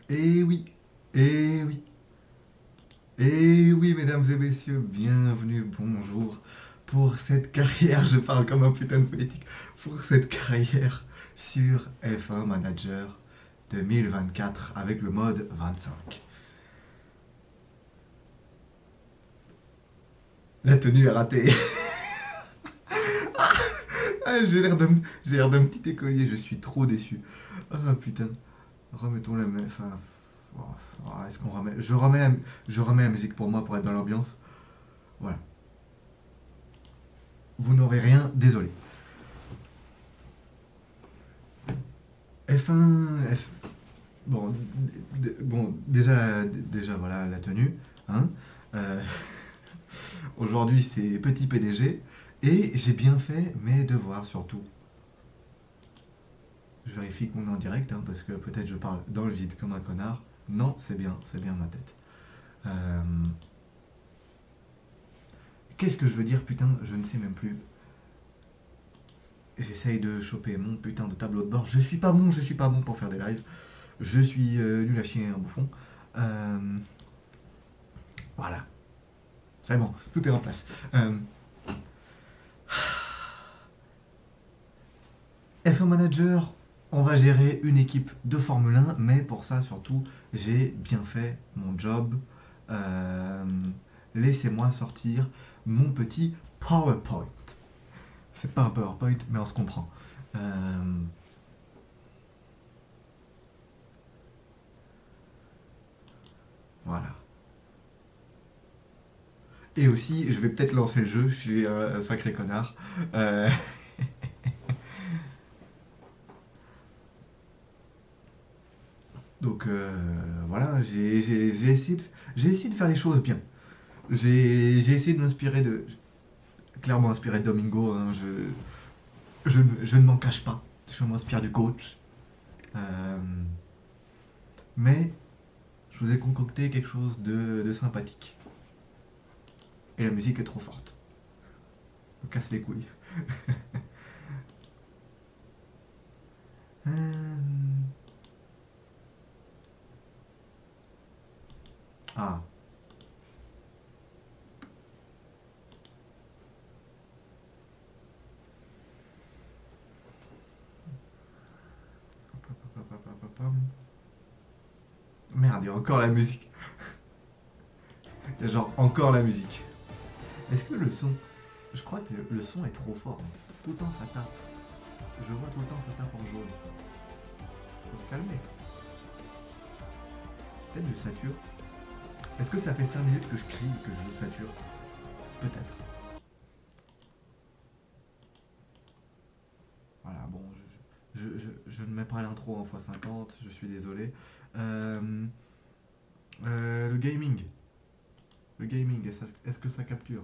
Et oui, et oui, et oui, mesdames et messieurs, bienvenue, bonjour pour cette carrière, je parle comme un putain de politique, pour cette carrière sur F1 Manager 2024 avec le mode 25. La tenue est ratée. Ah, j'ai l'air d'un petit écolier, je suis trop déçu. Ah putain, remettons la même. Enfin, oh, est-ce qu'on remet. Je remets la musique pour moi pour être dans l'ambiance. Voilà. Vous n'aurez rien, désolé. F1, bon, bon, déjà voilà la tenue. Hein. Euh, Aujourd'hui c'est petit PDG et j'ai bien fait mes devoirs surtout. Je vérifie qu'on est en direct hein, parce que peut-être je parle dans le vide comme un connard. Non, c'est bien ma tête. Euh, Qu'est-ce que je veux dire, putain, je ne sais même plus. J'essaye de choper mon putain de tableau de bord. Je suis pas bon pour faire des lives. Je suis nul à chier, un bouffon. Euh, voilà, c'est bon, tout est en place. F1 Manager, on va gérer une équipe de Formule 1, mais pour ça, surtout, j'ai bien fait mon job. Euh, Laissez-moi sortir mon petit PowerPoint. C'est pas un PowerPoint, mais on se comprend. Euh, voilà. Et aussi, je vais peut-être lancer le jeu, je suis un sacré connard. Euh, donc voilà, j'ai essayé de faire les choses bien. J'ai essayé de m'inspirer de. Clairement inspiré de Domingo, hein, je ne m'en cache pas. Je m'inspire du coach. Euh, mais je vous ai concocté quelque chose de sympathique. Et la musique est trop forte. Me casse les couilles. Euh, ah. Merde, il y a encore la musique. Il y a genre encore la musique. Est-ce que le son. Je crois que le son est trop fort. Tout le temps ça tape. Je vois tout le temps ça tape en jaune. Faut se calmer. Peut-être je sature. Est-ce que ça fait 5 minutes que je crie que je sature? Peut-être. Voilà, bon, je ne mets pas l'intro en x50, je suis désolé. Euh, le gaming. Le gaming, est-ce que ça capture?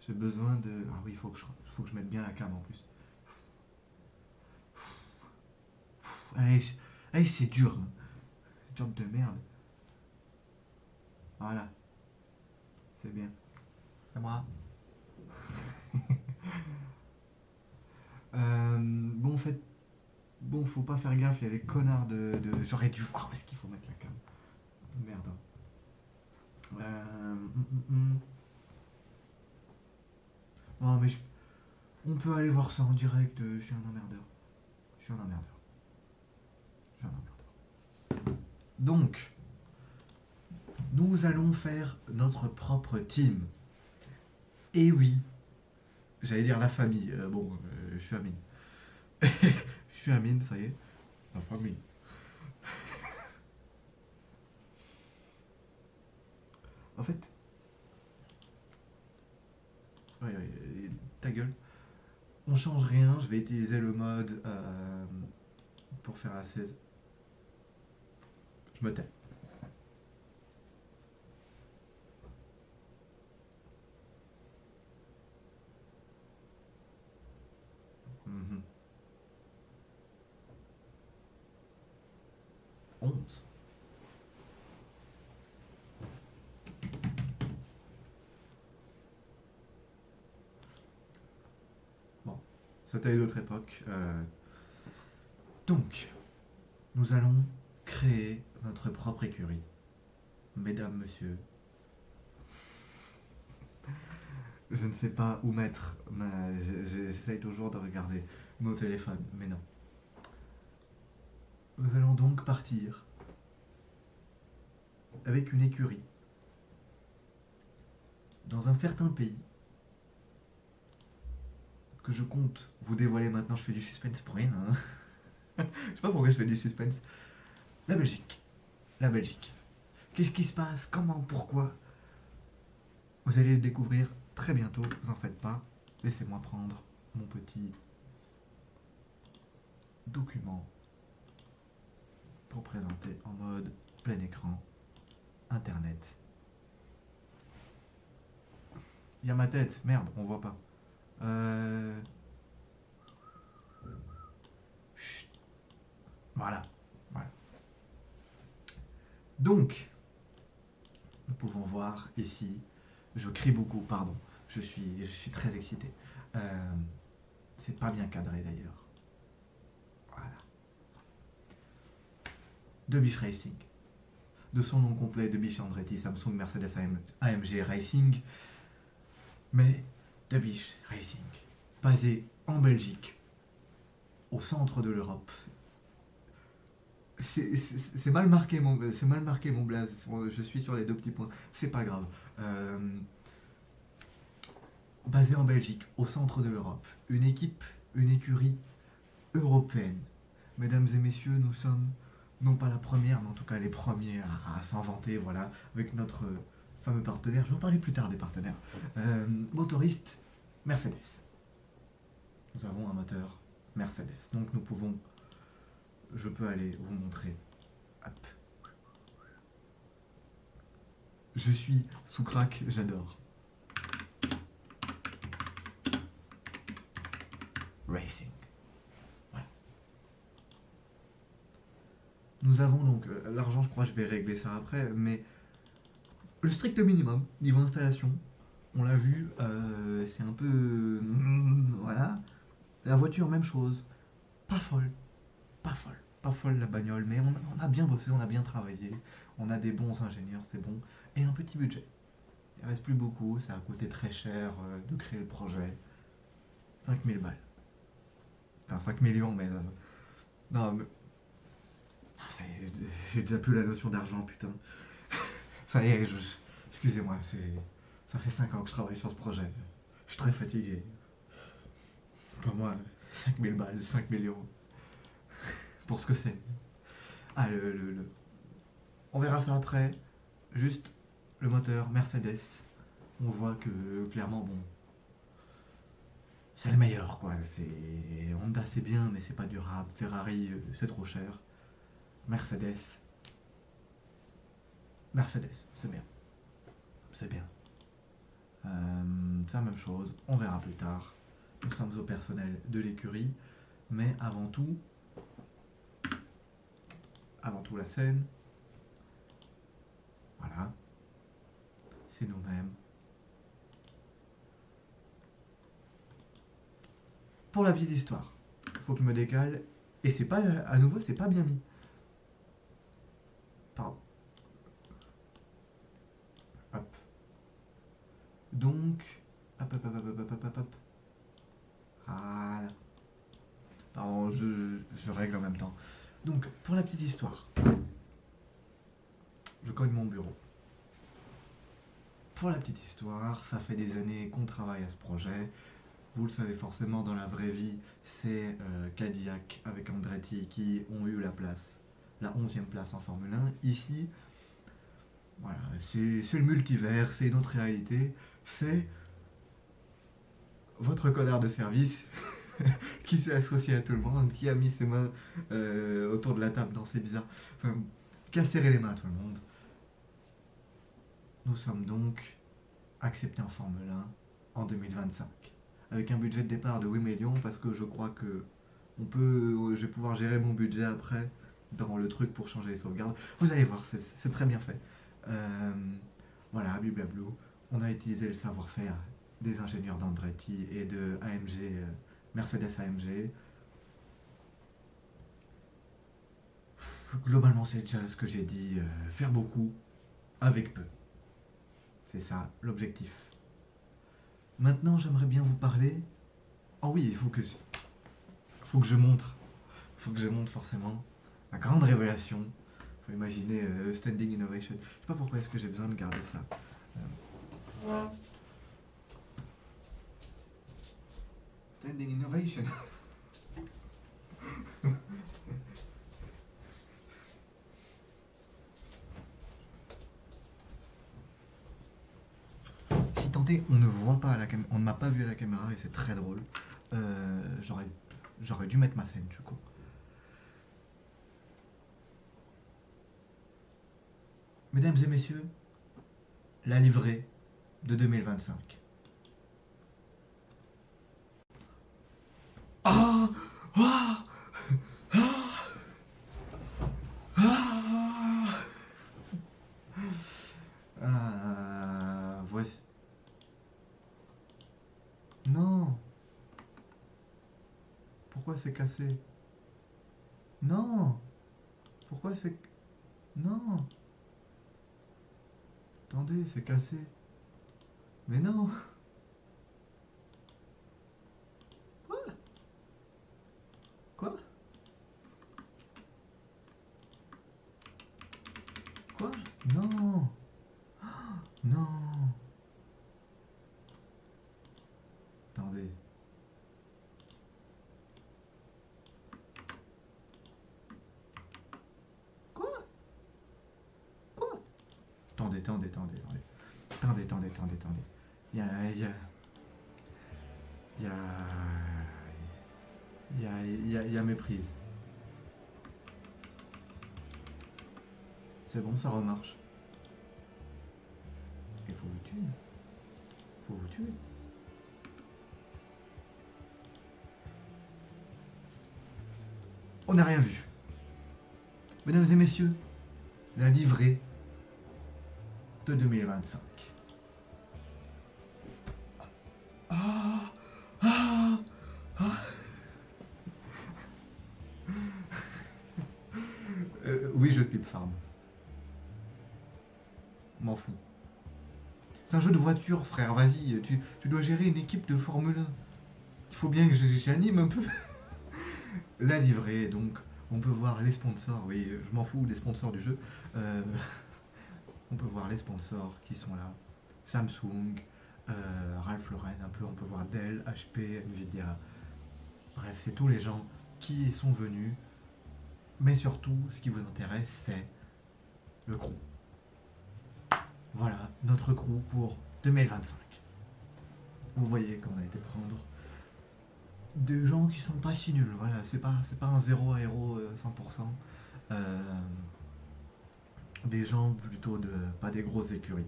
J'ai besoin de. Ah oui, faut que je mette bien la cam en plus. Allez, allez, c'est dur. Hein. Job de merde. Voilà, c'est bien. C'est moi. Bon, en fait, bon, faut pas faire gaffe, il y a les connards J'aurais dû voir où est-ce qu'il faut mettre la cam. Merde. Hum. Non, mais on peut aller voir ça en direct, je suis un emmerdeur. Je suis un emmerdeur. Je suis un emmerdeur. Donc, nous allons faire notre propre team. Et oui, j'allais dire la famille. Bon, je suis Amine. Je suis Amine, ça y est. La famille. En fait, ouais, ouais, ta gueule. On change rien, je vais utiliser le mode pour faire la 16. Je me tais. Mhm. 11. Bon, c'était une autre époque. Donc, nous allons créer notre propre écurie. Mesdames, messieurs, je ne sais pas où mettre. J'essaye toujours de regarder mon téléphone, mais non. Nous allons donc partir avec une écurie dans un certain pays que je compte vous dévoiler maintenant. Je fais du suspense pour rien. Hein. Je sais pas pourquoi je fais du suspense. La Belgique. La Belgique. Qu'est-ce qui se passe? Comment? Pourquoi? Vous allez le découvrir très bientôt, vous en faites pas. Laissez-moi prendre mon petit document pour présenter en mode plein écran, internet. Il y a ma tête, merde, on voit pas. Chut. Voilà, voilà. Donc, nous pouvons voir ici, je crie beaucoup, pardon, je suis très excité. C'est pas bien cadré d'ailleurs. Voilà. De Biche Racing. De son nom complet, de Biche Andretti Samsung Mercedes AMG Racing, mais de Biche Racing, basé en Belgique, au centre de l'Europe. C'est mal marqué mon blaze. Je suis sur les deux petits points. C'est pas grave. Basé en Belgique, au centre de l'Europe, une équipe, une écurie européenne. Mesdames et messieurs, nous sommes non pas la première, mais en tout cas les premiers à s'inventer, voilà, avec notre fameux partenaire. Je vais en parler plus tard des partenaires. Motoriste Mercedes. Nous avons un moteur Mercedes, donc nous pouvons. Je peux aller vous montrer. Hop. Je suis sous crack, j'adore. Racing. Voilà. Nous avons donc l'argent, je crois que je vais régler ça après, mais le strict minimum niveau installation, on l'a vu, c'est un peu voilà. La voiture, même chose, pas folle, pas folle, pas folle la bagnole, mais on a bien bossé, on a bien travaillé, on a des bons ingénieurs, c'est bon, et un petit budget. Il reste plus beaucoup, ça a coûté très cher de créer le projet, 5000 balles. Enfin 5 millions, mais non, mais ça y est, j'ai déjà plus la notion d'argent, putain. Ça y est, excusez-moi, ça fait 5 ans que je travaille sur ce projet. Je suis très fatigué. Pour moi, 5000 balles, 5 millions. Pour ce que c'est. Ah, on verra ça après. Juste le moteur Mercedes. On voit que clairement, bon. C'est le meilleur, quoi. Honda, c'est bien, mais c'est pas durable. Ferrari, c'est trop cher. Mercedes. Mercedes, c'est bien. C'est bien. C'est la même chose. On verra plus tard. Nous sommes au personnel de l'écurie. Mais avant tout la scène. Voilà. C'est nous-mêmes. Pour la petite histoire, faut que je me décale. Et c'est pas, à nouveau, c'est pas bien mis. Pardon. Hop. Donc, hop. Voilà. Pardon, je règle en même temps. Donc, pour la petite histoire, je cogne mon bureau. Pour la petite histoire, ça fait des années qu'on travaille à ce projet. Vous le savez forcément, dans la vraie vie, c'est Cadillac avec Andretti qui ont eu la place, la 11e place en Formule 1. Ici, voilà, c'est le multivers, c'est une autre réalité. C'est votre connard de service qui s'est associé à tout le monde, qui a mis ses mains autour de la table, non c'est bizarre, enfin, qui a serré les mains à tout le monde. Nous sommes donc acceptés en Formule 1 en 2025, avec un budget de départ de 8 millions, parce que je crois que je vais pouvoir gérer mon budget après, dans le truc pour changer les sauvegardes. Vous allez voir, c'est très bien fait. Voilà, blablablou. On a utilisé le savoir-faire des ingénieurs d'Andretti et de AMG, Mercedes AMG. Globalement, c'est déjà ce que j'ai dit. Faire beaucoup avec peu. C'est ça l'objectif. Maintenant, j'aimerais bien vous parler. Oh oui, faut que je montre. Faut que je montre forcément la grande révélation. Faut imaginer Standing Innovation. Je sais pas pourquoi est-ce que j'ai besoin de garder ça. Standing Innovation. Si tant est, on ne voit pas à la caméra, on ne m'a pas vu à la caméra et c'est très drôle. J'aurais dû mettre ma scène du coup. Mesdames et messieurs, la livrée de 2025. Ah, ah, ah, voici. Non. Pourquoi c'est cassé? Non. Pourquoi c'est... Non. Attendez, c'est cassé. Mais non. Quoi? Quoi? Quoi? Non. Non. Attendez. Quoi? Quoi? Attendez. Attendez. Il y a... Il y a... Il y a... Il y a méprise. C'est bon, ça remarche. Il faut vous tuer. Faut vous tuer. On n'a rien vu. Mesdames et messieurs, la livrée de 2025. Ah, ah, ah. Oui, je clip farm. M'en fous. C'est un jeu de voiture, frère, vas-y, tu dois gérer une équipe de Formule 1. Il faut bien que j'anime un peu. La livrée, donc, on peut voir les sponsors, oui, je m'en fous des sponsors du jeu. On peut voir les sponsors qui sont là. Samsung, Ralph Lauren, un peu, on peut voir Dell, HP, Nvidia. Bref, c'est tous les gens qui sont venus. Mais surtout, ce qui vous intéresse, c'est le crew. Voilà, notre crew pour 2025. Vous voyez qu'on a été prendre des gens qui sont pas si nuls. Voilà, c'est pas un zéro à héros 100%. Des gens plutôt de pas des grosses écuries.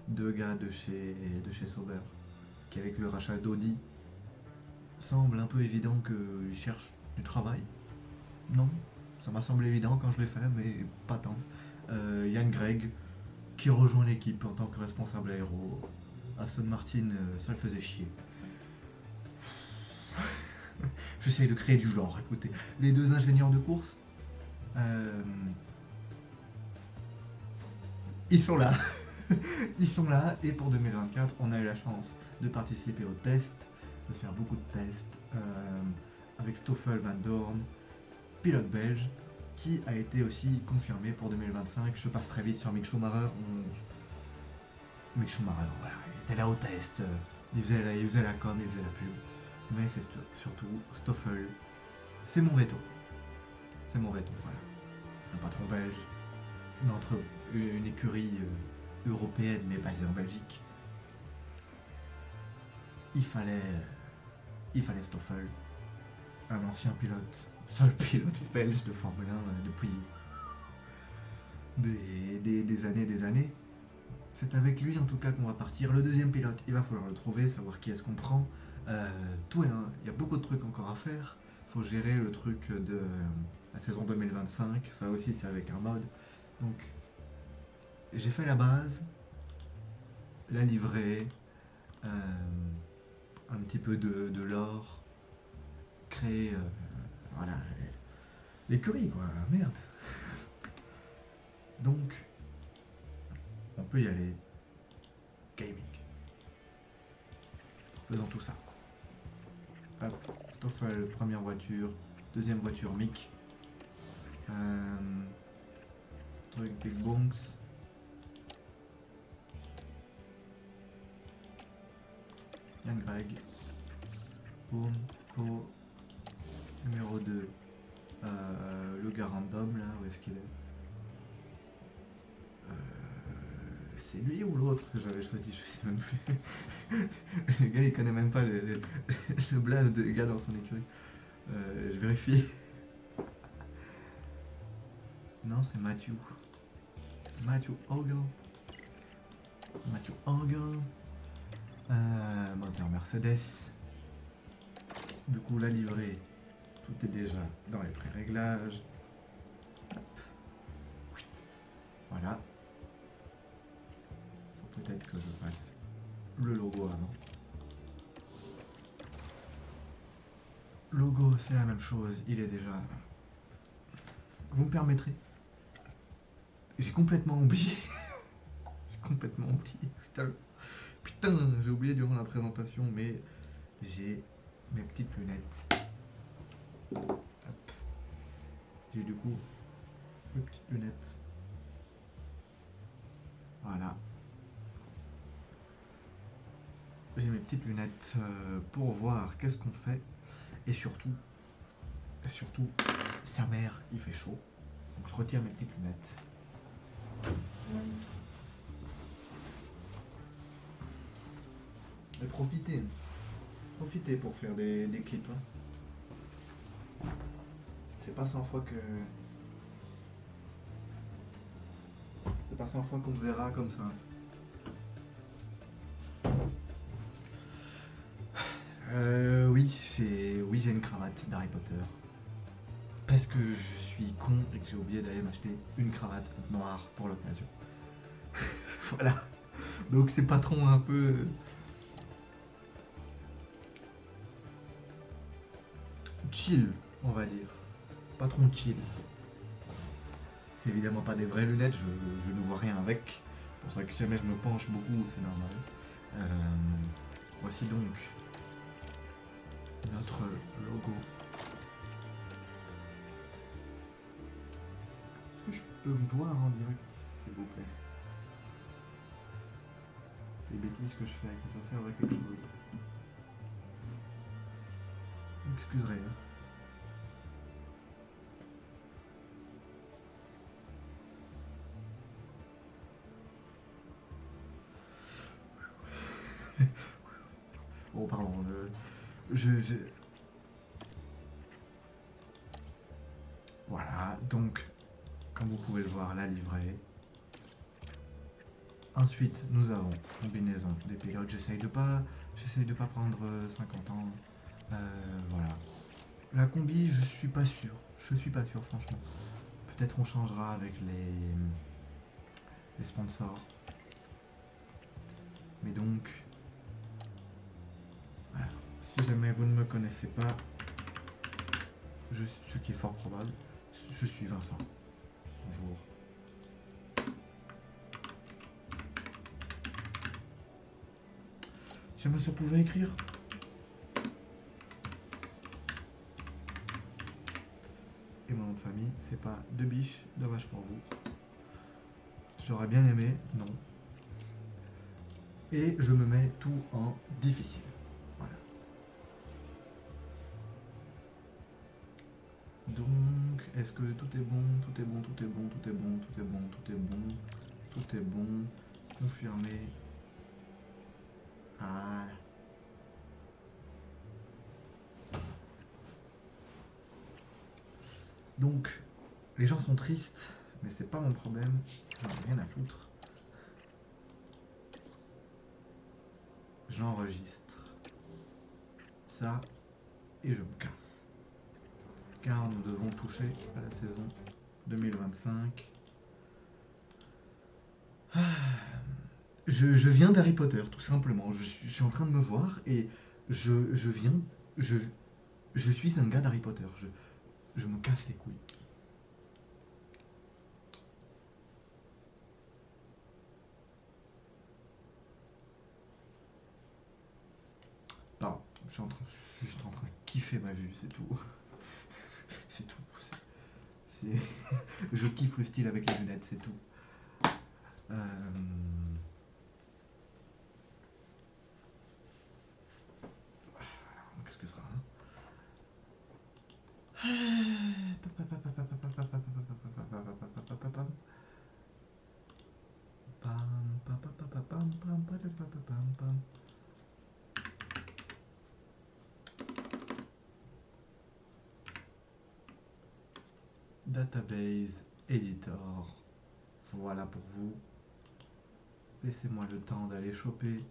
Deux gars de chez Sauber qui avec le rachat d'Audi semble un peu évident qu'ils cherchent du travail. Non, ça m'a semblé évident quand je l'ai fait, mais pas tant. Yann Gregg qui rejoint l'équipe en tant que responsable aéro. Aston Martin, ça le faisait chier. J'essaye de créer du genre, écoutez. Les deux ingénieurs de course, ils sont là. Ils sont là, et pour 2024, on a eu la chance de participer aux tests, de faire beaucoup de tests, avec Stoffel Van Dorn, pilote belge, qui a été aussi confirmé pour 2025. Je passe très vite sur Mick Schumacher. Mick Schumacher, voilà, il était là au test, il faisait la com, il faisait la pub. Mais c'est surtout Stoffel. C'est mon veto. C'est mon veto, voilà. Un patron belge, une écurie européenne mais basée en Belgique. Il fallait Stoffel, un ancien pilote, seul pilote belge de Formule 1 depuis des années. C'est avec lui en tout cas qu'on va partir. Le deuxième pilote, il va falloir le trouver, savoir qui est-ce qu'on prend. Tout est, il y a beaucoup de trucs encore à faire. Il faut gérer le truc de la saison 2025. Ça aussi, c'est avec un mode. Donc, j'ai fait la base, la livrée, un petit peu de l'or, créer, voilà, l'écurie quoi. Merde. peut y aller. Gaming. Faisons tout ça. Hop, Stoffel, première voiture. Deuxième voiture, Mick. Truc Big Bonks. Yann Greg. Boom, Po. Numéro 2. Le gars random là, où est-ce qu'il est, c'est lui ou l'autre que j'avais choisi, je sais même plus. Le gars il connaît même pas le blaze des gars dans son écurie. Je vérifie. Non, c'est Matthew. Matthew Hogan. Matthew Hogan. Moteur Mercedes. Du coup, la livrée, tout est déjà dans les pré-réglages. Hop. Voilà. Faut peut-être que je fasse le logo avant. Logo, c'est la même chose, il est déjà... Vous me permettrez? J'ai complètement oublié. J'ai complètement oublié, putain. Putain, j'ai oublié durant la présentation, mais j'ai mes petites lunettes. Hop. J'ai du coup mes petites lunettes. Voilà. J'ai mes petites lunettes pour voir qu'est-ce qu'on fait. Et surtout, sa mère, il fait chaud. Donc je retire mes petites lunettes. Et profitez pour faire des clips. Hein. C'est pas 100 fois que... C'est pas 100 fois qu'on me verra comme ça. Oui, j'ai une cravate d'Harry Potter. Parce que je suis con et que j'ai oublié d'aller m'acheter une cravate noire pour l'occasion. Voilà. Donc c'est patron un peu... chill, on va dire. Patron chill. C'est évidemment pas des vraies lunettes, je ne vois rien avec. C'est pour ça que si jamais je me penche beaucoup, c'est normal. Voici donc notre logo. Est-ce que je peux me voir en direct, s'il vous plaît? Les bêtises que je fais, que ça sert à quelque chose. Excuserez. Hein. Oh pardon, Voilà, donc, comme vous pouvez le voir, la livrée. Ensuite, nous avons combinaison des pilotes. J'essaye de pas prendre 50 ans. Voilà. La combi, je suis pas sûr. Franchement. Peut-être on changera avec les sponsors. Mais donc, voilà. Si jamais vous ne me connaissez pas, ce qui est fort probable, je suis Vincent. Bonjour. Si jamais ça pouvait écrire. Et mon nom de famille, c'est pas De Biche, dommage pour vous. J'aurais bien aimé, non. Et je me mets tout en difficile. Voilà. Donc, est-ce que tout est bon? Tout est bon, tout est bon, tout est bon, tout est bon, tout est bon, tout est bon. Confirmé. Ah. Donc, les gens sont tristes, mais c'est pas mon problème. J'en ai rien à foutre. J'enregistre ça et je me casse. Car nous devons toucher à la saison 2025. Je viens d'Harry Potter, tout simplement. Je suis en train de me voir et je suis un gars d'Harry Potter. Je me casse les couilles. je suis juste en train de kiffer ma vue, c'est tout. C'est tout. C'est- Je kiffe le style avec les lunettes, c'est tout. Euh, Qu'est-ce que ce sera hein Database Editor. Voilà pour vous. Laissez-moi le temps d'aller choper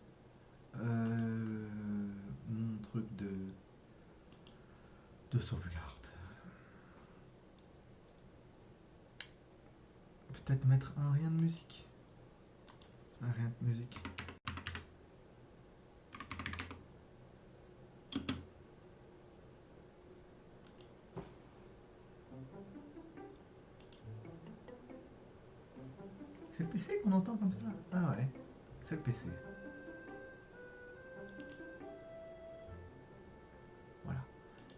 mon truc de sauvegarde. Peut-être mettre un rien de musique. Un rien de musique. C'est le PC qu'on entend comme ça. Ah ouais, c'est le PC. Voilà.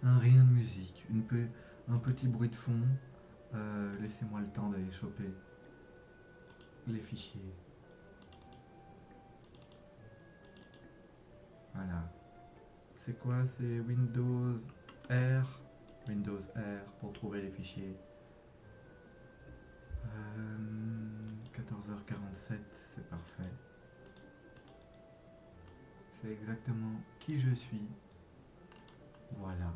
Un rien de musique. Un petit bruit de fond. Laissez-moi le temps d'aller choper les fichiers. Voilà. C'est quoi? C'est Windows R. Windows R pour trouver les fichiers. 14h47, c'est parfait. C'est exactement qui je suis. Voilà.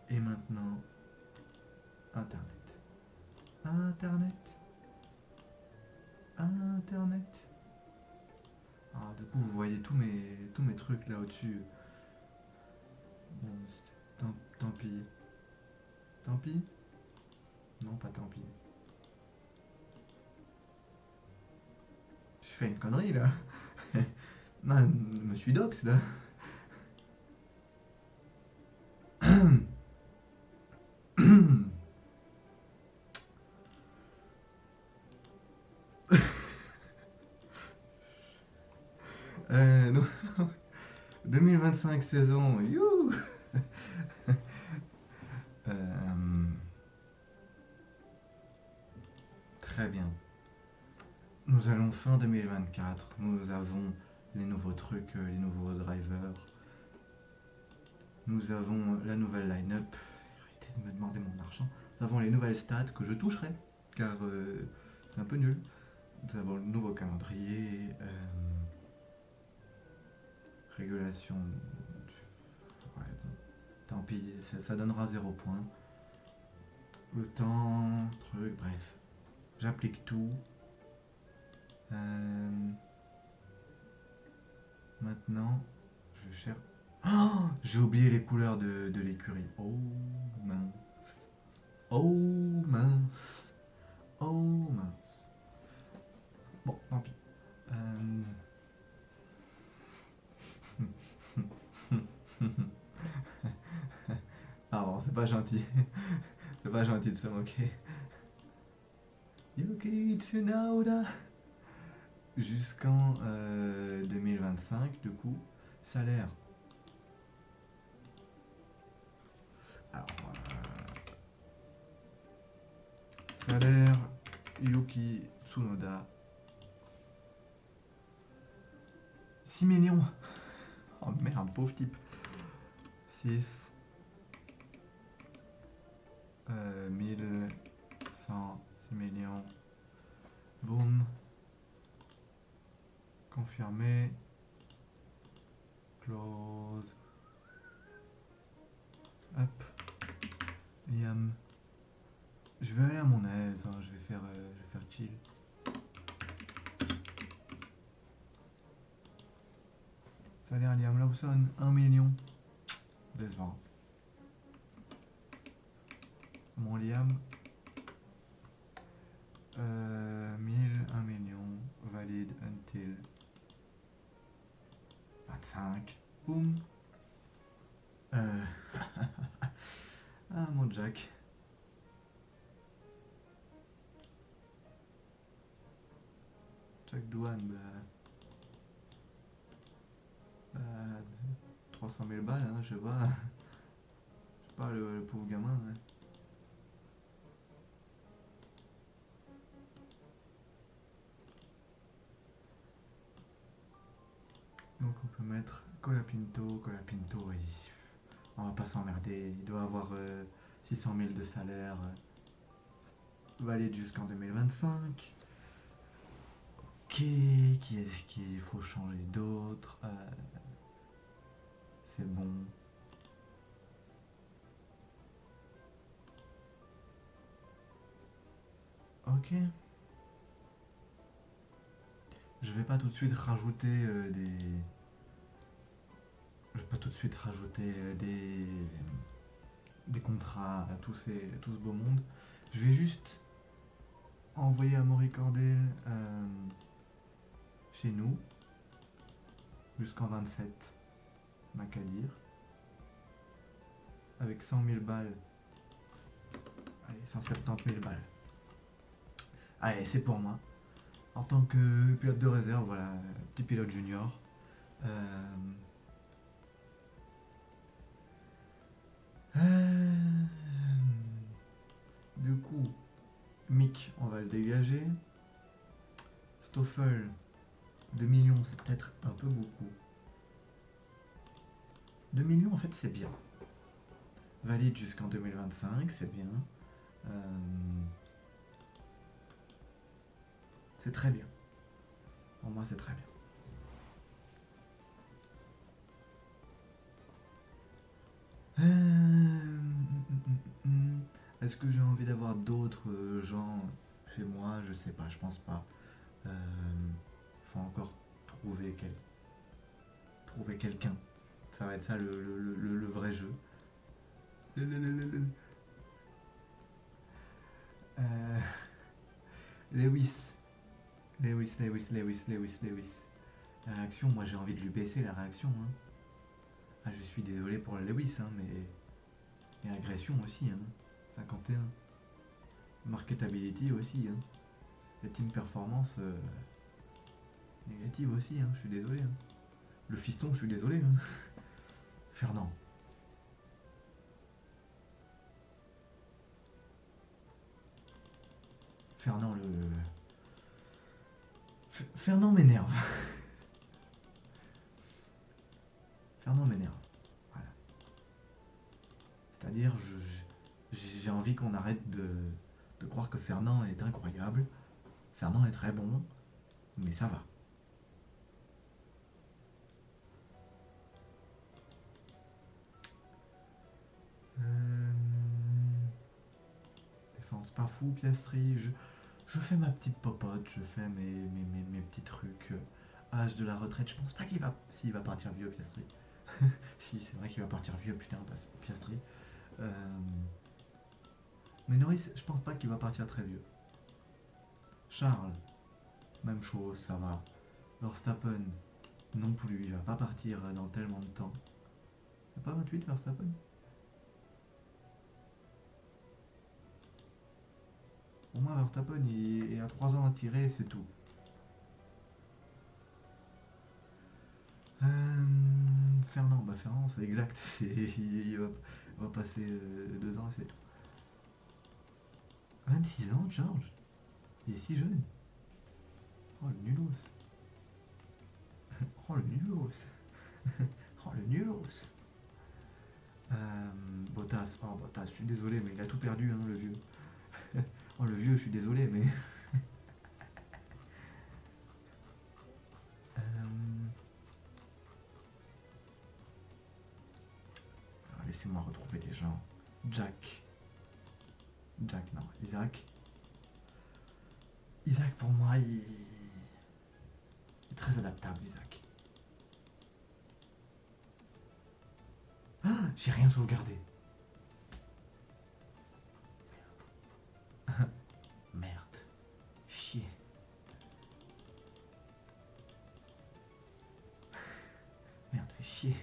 Et maintenant, Internet. Internet. Internet. Ah, du coup, vous voyez tous mes trucs là au-dessus. Bon, tant pis. Tant pis? Non, pas tant pis. Je fais une connerie là. Non, je me suis dox là. Donc, 2025 saison, you. Euh, Très bien. Nous allons fin 2024. Nous avons les nouveaux trucs, les nouveaux drivers. Nous avons la nouvelle line-up. Arrêtez de me demander mon argent. Nous avons les nouvelles stats que je toucherai, car c'est un peu nul. Nous avons le nouveau calendrier. Régulation. Ouais, bon. Tant pis, ça donnera 0 point. Le temps, truc, bref. J'applique tout. Maintenant, je cherche. Oh, j'ai oublié les couleurs de l'écurie. Oh mince. Oh mince. Oh mince. Bon, tant pis. Euh, Ah bon, c'est pas gentil. C'est pas gentil de se moquer. Yuki Tsunoda. Jusqu'en 2025, du coup. Salaire. Alors, salaire Yuki Tsunoda. 6 millions. Oh merde, pauvre type. 6 1100, 6 millions. Boum. Confirmé. Close. Hop. Liam. Je vais aller à mon aise, hein, je vais faire chill. Salaire Liam Lawson, 1 million. Décevant. Mon Liam. 1000, 1 million. Valide until 25. Boum. Ah, mon Jack. Jack Douane, bah. 300 000 balles, hein, je sais pas. Je sais pas, le pauvre gamin. Ouais. Donc on peut mettre Colapinto, Colapinto, on va pas s'emmerder, il doit avoir 600 000 de salaire, valide jusqu'en 2025. Ok, qui est-ce qu'il faut changer d'autre C'est bon. Ok. Je vais pas tout de suite rajouter des... Je vais pas tout de suite rajouter des contrats à tout ce beau monde. Je vais juste envoyer à Maury Cordel chez nous jusqu'en 27, n'a qu'à dire. Avec 100 000 balles. Allez, 170 000 balles. Allez, c'est pour moi. En tant que pilote de réserve, voilà, petit pilote junior. Euh, euh, du coup, Mick, on va le dégager. Stoffel, 2 millions, c'est peut-être un peu beaucoup. 2 millions, en fait, c'est bien. Valide jusqu'en 2025, c'est bien. Euh, c'est très bien. Pour moi, c'est très bien. Est-ce que j'ai envie d'avoir d'autres gens chez moi? Je sais pas, je pense pas. Faut encore trouver, trouver quelqu'un. Ça va être ça le vrai jeu. Euh, Lewis. Lewis. La réaction, moi j'ai envie de lui baisser la réaction. Hein. Ah, je suis désolé pour Lewis, hein, mais agression aussi. Hein. 51. Marketability aussi. Hein. La team performance négative aussi. Hein. Je suis désolé. Hein. Le fiston, je suis désolé. Hein. Fernand. Fernand, Fernand m'énerve. Fernand m'énerve. Voilà. C'est-à-dire, j'ai envie qu'on arrête de croire que Fernand est incroyable. Fernand est très bon, mais ça va. Euh, Défense pas fou, Piastri. Je fais ma petite popote, je fais mes petits trucs. Âge de la retraite, je pense pas qu'il va. S'il va partir vieux, Piastri. Si, c'est vrai qu'il va partir vieux, putain, Piastri. Euh, mais Norris, je pense pas qu'il va partir très vieux. Charles, même chose, ça va. Verstappen, non plus, il va pas partir dans tellement de temps. Il n'y a pas 28 Verstappen? Au moins Verstappen, il a 3 ans à tirer, c'est tout. Fernand, bah Fernand, c'est exact. Il va passer 2 ans et c'est tout. 26 ans, George. Il est si jeune. Oh le nulos. Oh le nulos. Oh le nulos. Bottas, je suis désolé, mais il a tout perdu, hein, le vieux. Oh le vieux, je suis désolé, mais... Laissez-moi retrouver des gens. Jack, non, Isaac. Isaac, pour moi, il est très adaptable, Isaac. Ah, j'ai rien sauvegardé. Merde. Chier. Merde, fais chier.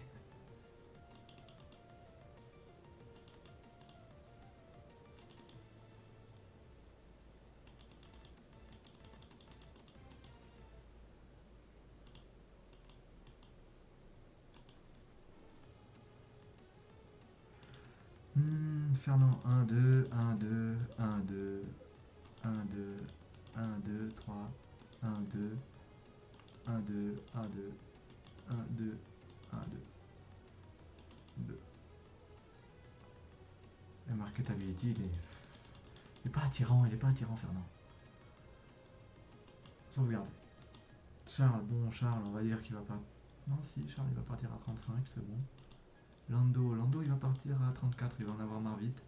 Fernand, 1, 2, 1, 2, 1, 2, 1, 2, 1, 2, 3, 1, 2, 1, 2, 1, 2, 1, 2, 1, 2, 2. Et marketability, il est pas attirant, Fernand. Sauvegarde. Charles, bon, Charles, on va dire qu'il va pas... Non, si, Charles, il va partir à 35, c'est bon. Lando, il va partir à 34, il va en avoir marre vite.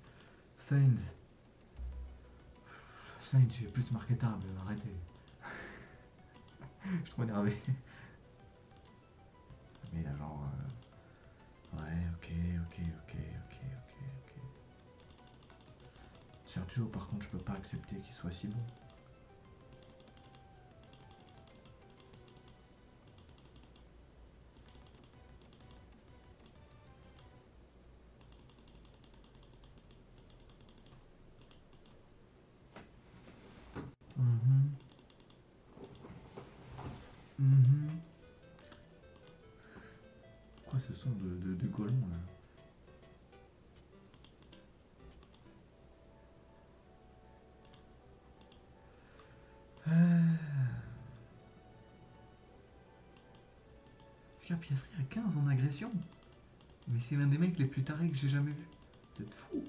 Sainz, il est plus marketable, arrêtez. Je suis trop énervé. Mais là, genre... Ouais, ok. Sergio, par contre, je peux pas accepter qu'il soit si bon. Quoi ce son de Golon là? Piasserie à 15 en agression. Mais c'est l'un des mecs les plus tarés que j'ai jamais vu. C'est fou.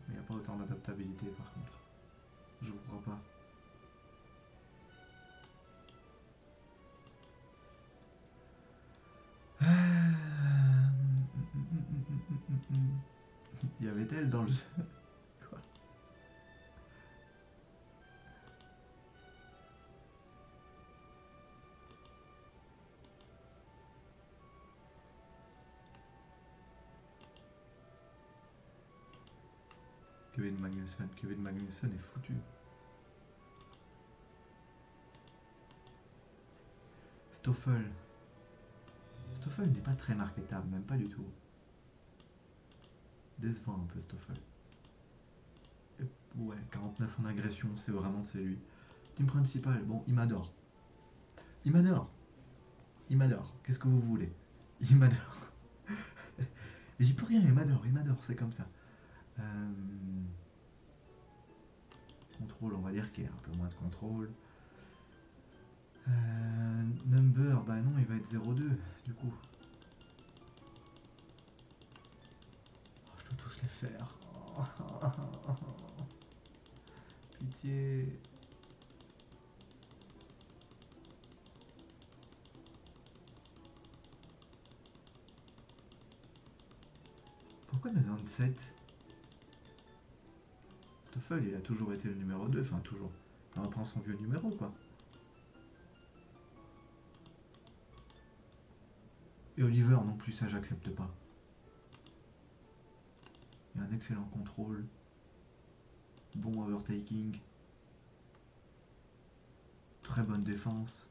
Mais il n'y a pas autant d'adaptabilité par contre. Je vous crois pas. Il y avait-elle dans le jeu? Quoi? Kevin Magnussen est foutu. Stoffel n'est pas très marketable, même pas du tout. Décevant un peu Stoffel. Et ouais, 49 en agression, c'est lui. Team principal, bon, il m'adore. Qu'est-ce que vous voulez? Il m'adore. J'y peux rien, il m'adore, c'est comme ça. Contrôle, on va dire qu'il a un peu moins de contrôle. Number, bah non, il va être 0,2 du coup. Oh, je dois tous les faire. Oh. Pitié. Pourquoi 97? Stoffel, il a toujours été le numéro 2, enfin toujours. On reprend son vieux numéro quoi. Et Oliver non plus, ça j'accepte pas. Il a un excellent contrôle. Bon overtaking. Très bonne défense.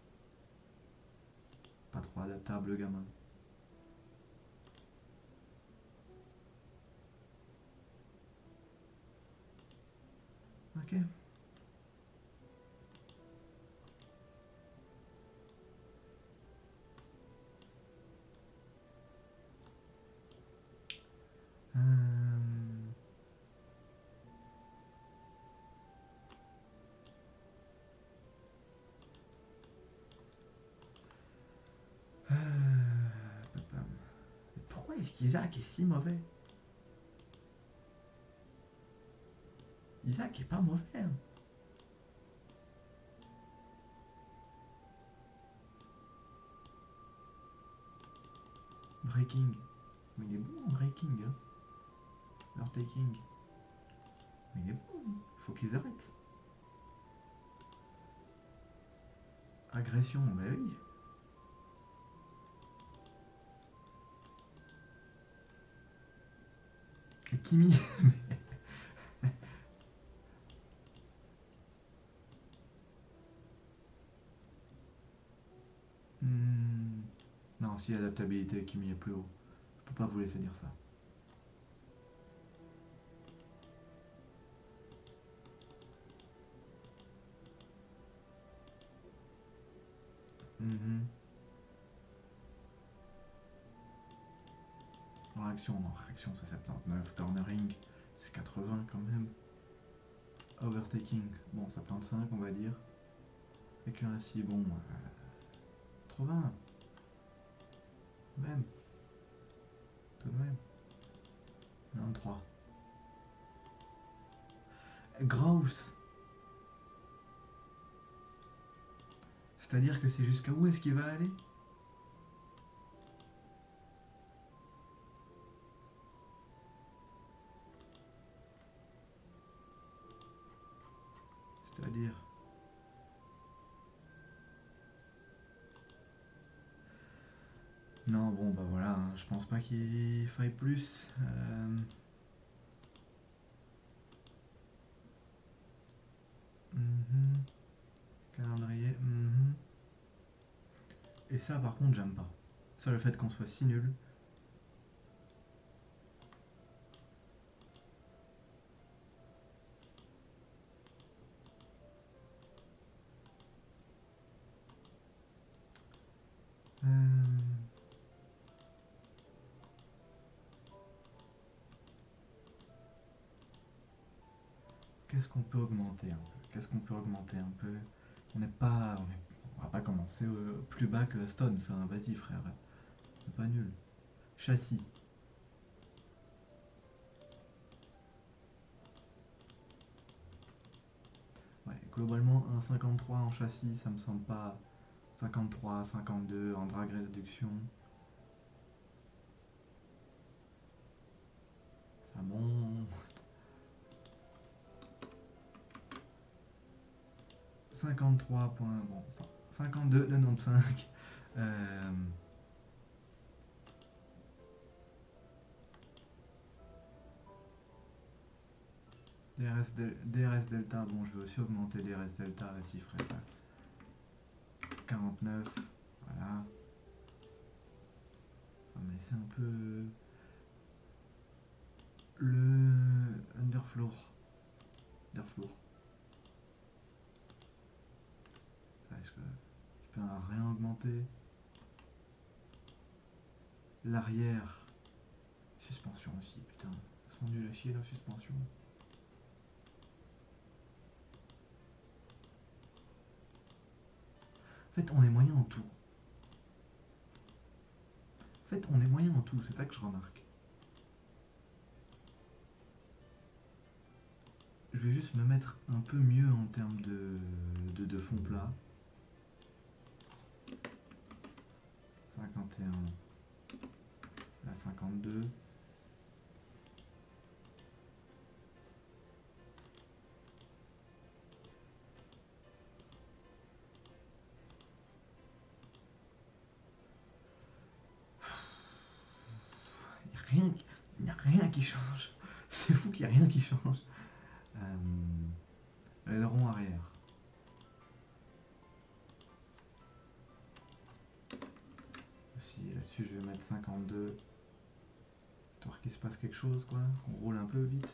Pas trop adaptable le gamin. Ok. Pourquoi est-ce qu'Isaac est si mauvais? Isaac est pas mauvais. Hein. Breaking. Mais il est bon en breaking. Hein. Overtaking. Mais il est bon. Faut qu'ils arrêtent. Agression, bah oui. Et Kimi. Non, si adaptabilité, Kimi est plus haut. Je peux pas vous laisser dire ça. Mhm. Réaction, non, réaction c'est 79. Cornering, c'est 80 quand même. Overtaking, bon, 75 on va dire. Accuracy, bon, 80. Même, tout de même. 93. Gross. C'est-à-dire que c'est jusqu'à où est-ce qu'il va aller? C'est-à-dire... Non, bon, bah voilà, hein, je pense pas qu'il faille plus. Mhm. Calendrier. Mhm. Et ça, par contre, j'aime pas. Ça, le fait qu'on soit si nul. Euh, Qu'est-ce qu'on peut augmenter un peu? Qu'est-ce qu'on peut augmenter un peu? On n'est pas. On va pas commencer plus bas que Stone. Enfin, vas-y, frère. C'est pas nul. Châssis. Ouais, globalement, un 53 en châssis, ça me semble pas. 53, 52 en drag réduction. Ça monte. 53 points. Bon, 52, 95. Euh, DRS Delta, bon, je vais aussi augmenter DRS Delta, vas-y, frère. 49, voilà. On va me laisser un peu le underfloor. Underfloor. Ça, est-ce que je peux rien augmenter? L'arrière. Suspension aussi, putain. Ils sont nuls à chier la suspension. En fait, on est moyen en tout. En fait, on est moyen en tout, c'est ça que je remarque. Je vais juste me mettre un peu mieux en termes de fond plat. 51, la 52. Rien, il n'y a rien qui change. C'est fou qu'il n'y a rien qui change. L'aileron arrière. Aussi, là-dessus, je vais mettre 52. Histoire qu'il se passe quelque chose, quoi. Qu'on roule un peu vite.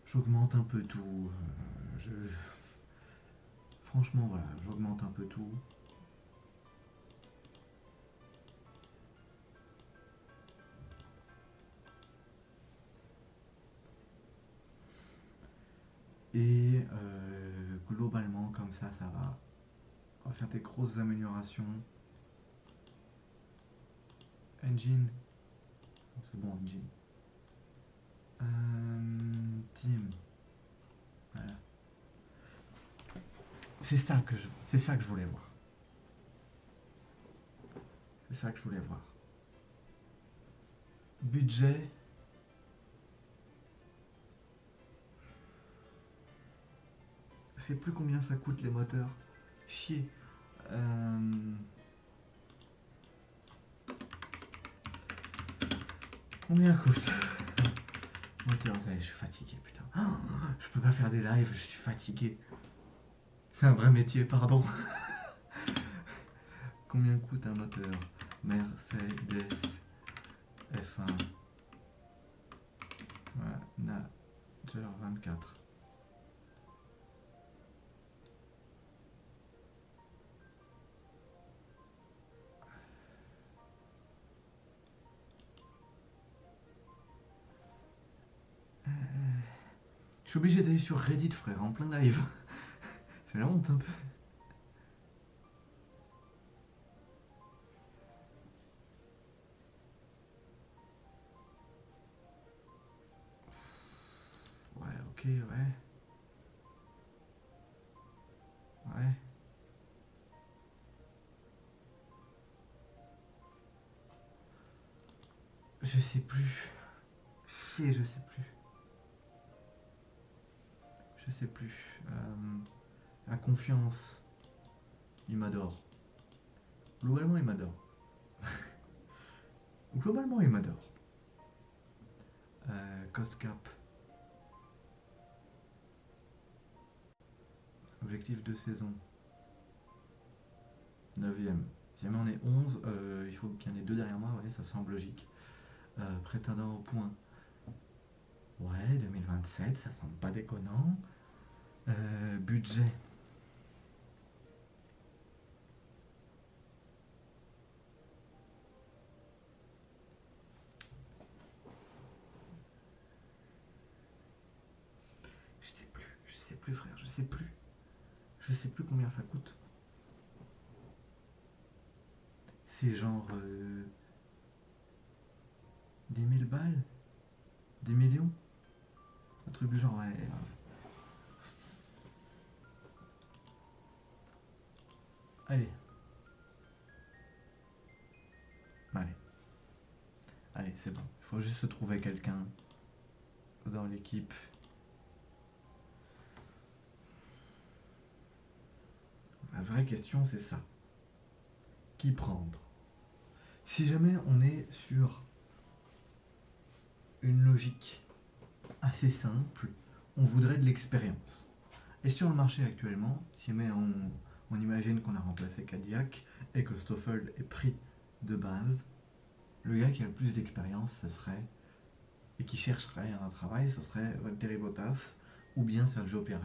J'augmente un peu tout. Franchement, voilà, j'augmente un peu tout. Et globalement, comme ça va. On va faire des grosses améliorations. Engine. Bon, c'est bon, engine. Team. Voilà. C'est ça que je voulais voir. C'est ça que je voulais voir. Budget. Je sais plus combien ça coûte les moteurs. Chier. Combien coûte moteur, ça y est, je suis fatigué, putain. Je peux pas faire des lives, je suis fatigué. C'est un vrai métier, pardon. Combien coûte un moteur Mercedes F1 Manager 24. Je suis obligé d'aller sur Reddit, frère, en plein live. C'est la honte un peu. Ouais, ok, ouais. Ouais. Je sais plus. Je sais plus. Je sais plus. La confiance. Il m'adore. Globalement, il m'adore. Globalement, il m'adore. Cost cap. Objectif de saison. 9ème. Si jamais on est 11, il faut qu'il y en ait deux derrière moi, ouais, ça semble logique. Prétendant au point. Ouais, 2027, ça semble pas déconnant. Budget. Je sais plus frère, je sais plus. Je sais plus combien ça coûte. C'est genre 10 000 balles 10 millions. Un truc du genre, ouais. Allez. Allez. Allez, c'est bon. Il faut juste se trouver quelqu'un dans l'équipe. La vraie question, c'est ça. Qui prendre? Si jamais on est sur une logique assez simple, on voudrait de l'expérience. Et sur le marché actuellement, si jamais on imagine qu'on a remplacé Cadillac et que Stoffel est pris de base, le gars qui a le plus d'expérience, ce serait, et qui chercherait un travail, ce serait Valtteri Bottas ou bien Sergio Pérez.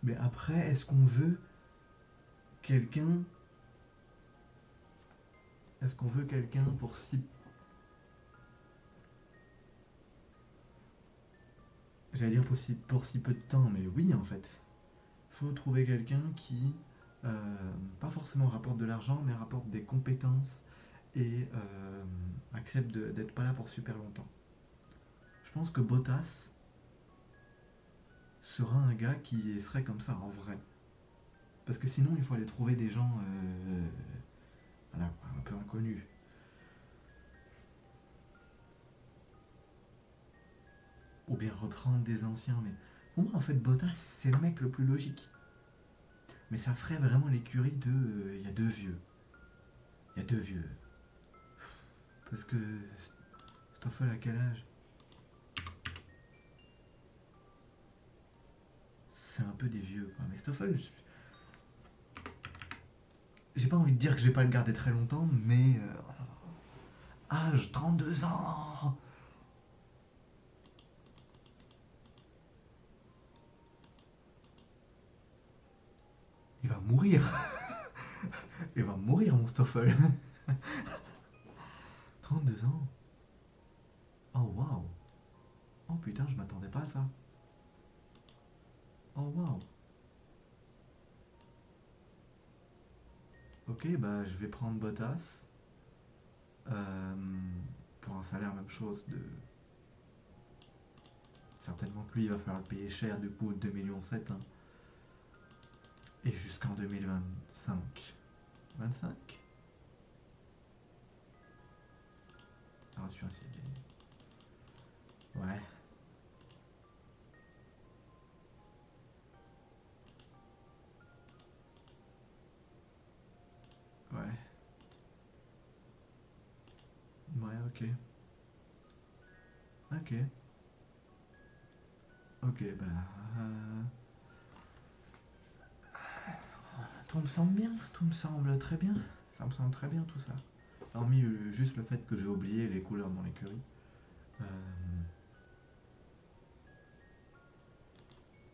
Mais après, est-ce qu'on veut quelqu'un Est-ce qu'on veut quelqu'un pour si... J'allais dire pour si peu de temps, mais oui en fait. Il faut trouver quelqu'un qui, pas forcément rapporte de l'argent, mais rapporte des compétences et accepte d'être pas là pour super longtemps. Je pense que Bottas sera un gars qui serait comme ça en vrai. Parce que sinon, il faut aller trouver des gens voilà, un peu inconnus. Ou bien reprendre des anciens. Mais pour moi, en fait, Bottas, c'est le mec le plus logique. Mais ça ferait vraiment l'écurie de. Il y a deux vieux. Il y a deux vieux. Parce que Stoffel à quel âge? C'est un peu des vieux, quoi. Mais Stoffel, j'ai pas envie de dire que je vais pas le garder très longtemps, mais. Âge 32 ans. Il va mourir. Il va mourir, mon Stoffel. 32 ans. Oh, waouh. Oh putain, je m'attendais pas à ça. Oh, waouh. Ok, bah je vais prendre Bottas. Euh, pour un salaire, même chose, de. Certainement que lui, il va falloir le payer cher, du coup, 2,7 millions. Hein. Et jusqu'en 2025. 25. Ah, celui-là, c'est. Ouais. Ouais. Ouais, ok. Ok. Ok, bah. Tout me semble bien, tout me semble très bien. Ça me semble très bien tout ça. Hormis juste le fait que j'ai oublié les couleurs de mon écurie. Euh,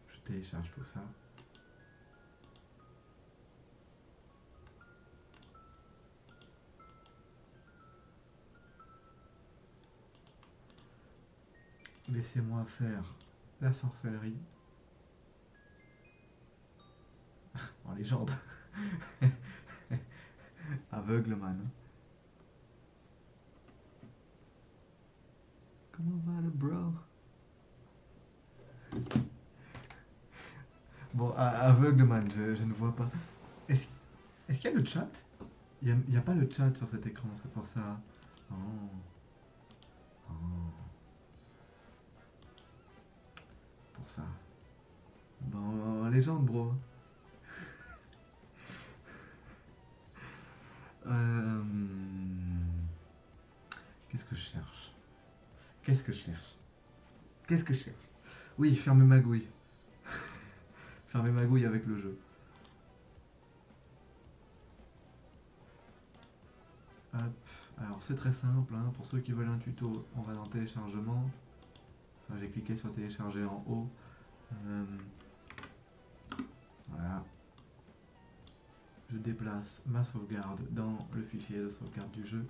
je télécharge tout ça. Laissez-moi faire la sorcellerie. En légende. Aveugleman. Comment va le bro? Bon, aveugleman, je ne vois pas. Est-ce qu'il y a le chat? Il n'y a pas le chat sur cet écran, c'est pour ça. Oh. Oh. Pour ça. Bon, légende, bro. Euh, Qu'est-ce que je cherche? Qu'est-ce que je cherche? Qu'est-ce que je cherche? Oui, fermer magouille. Fermer magouille avec le jeu. Hop. Alors c'est très simple, hein. Pour ceux qui veulent un tuto, on va dans téléchargement. Enfin, j'ai cliqué sur télécharger en haut. Voilà. Je déplace ma sauvegarde dans le fichier de sauvegarde du jeu.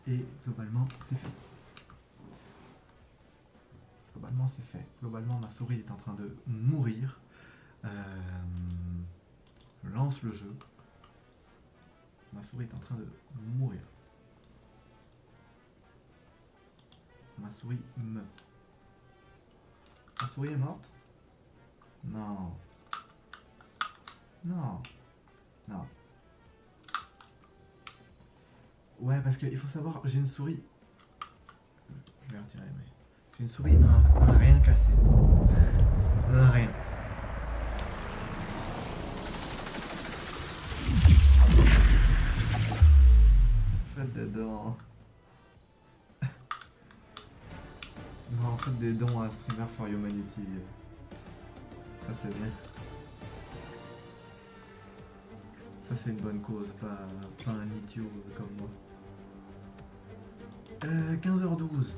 Et globalement, c'est fait. Globalement, c'est fait. Globalement, ma souris est en train de mourir. Je lance le jeu. Ma souris est en train de mourir. Ma souris meurt. Ma souris est morte? Non. Non. Non. Ouais, parce qu'il faut savoir, j'ai une souris. Je vais retirer, mais. J'ai une souris un rien cassé. Un rien. Faites des dons. Non, faites des dons à Streamer for Humanity. Ça, c'est bien. Ça, c'est une bonne cause, pas un idiot comme moi. 15h12.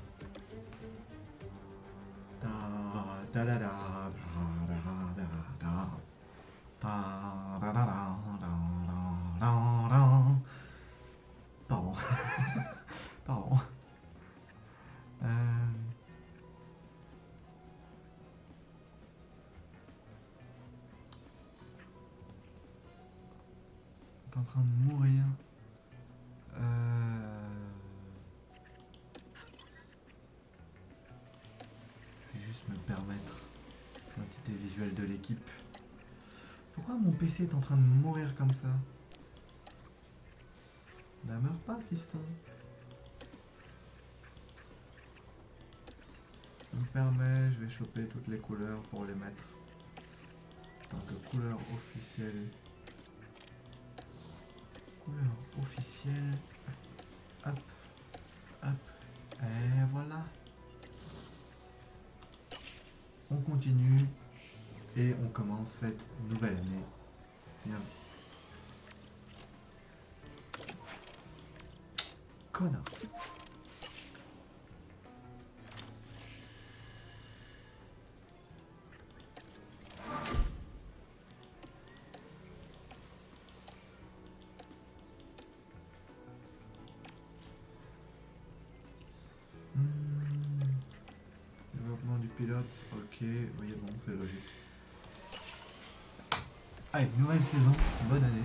Pardon. Pardon. T'es en train de mourir. Je vais juste me permettre l'entité visuelle de l'équipe. Pourquoi mon PC est en train de mourir comme ça? Bah meurs pas, fiston. Je me permets, je vais choper toutes les couleurs pour les mettre en tant que couleur officielle. Couleur officielle. Hop, hop, et voilà. On continue et on commence cette nouvelle année. Bien. Connard. Développement du pilote, ok, oui bon, c'est logique. Allez, nouvelle saison, bonne année.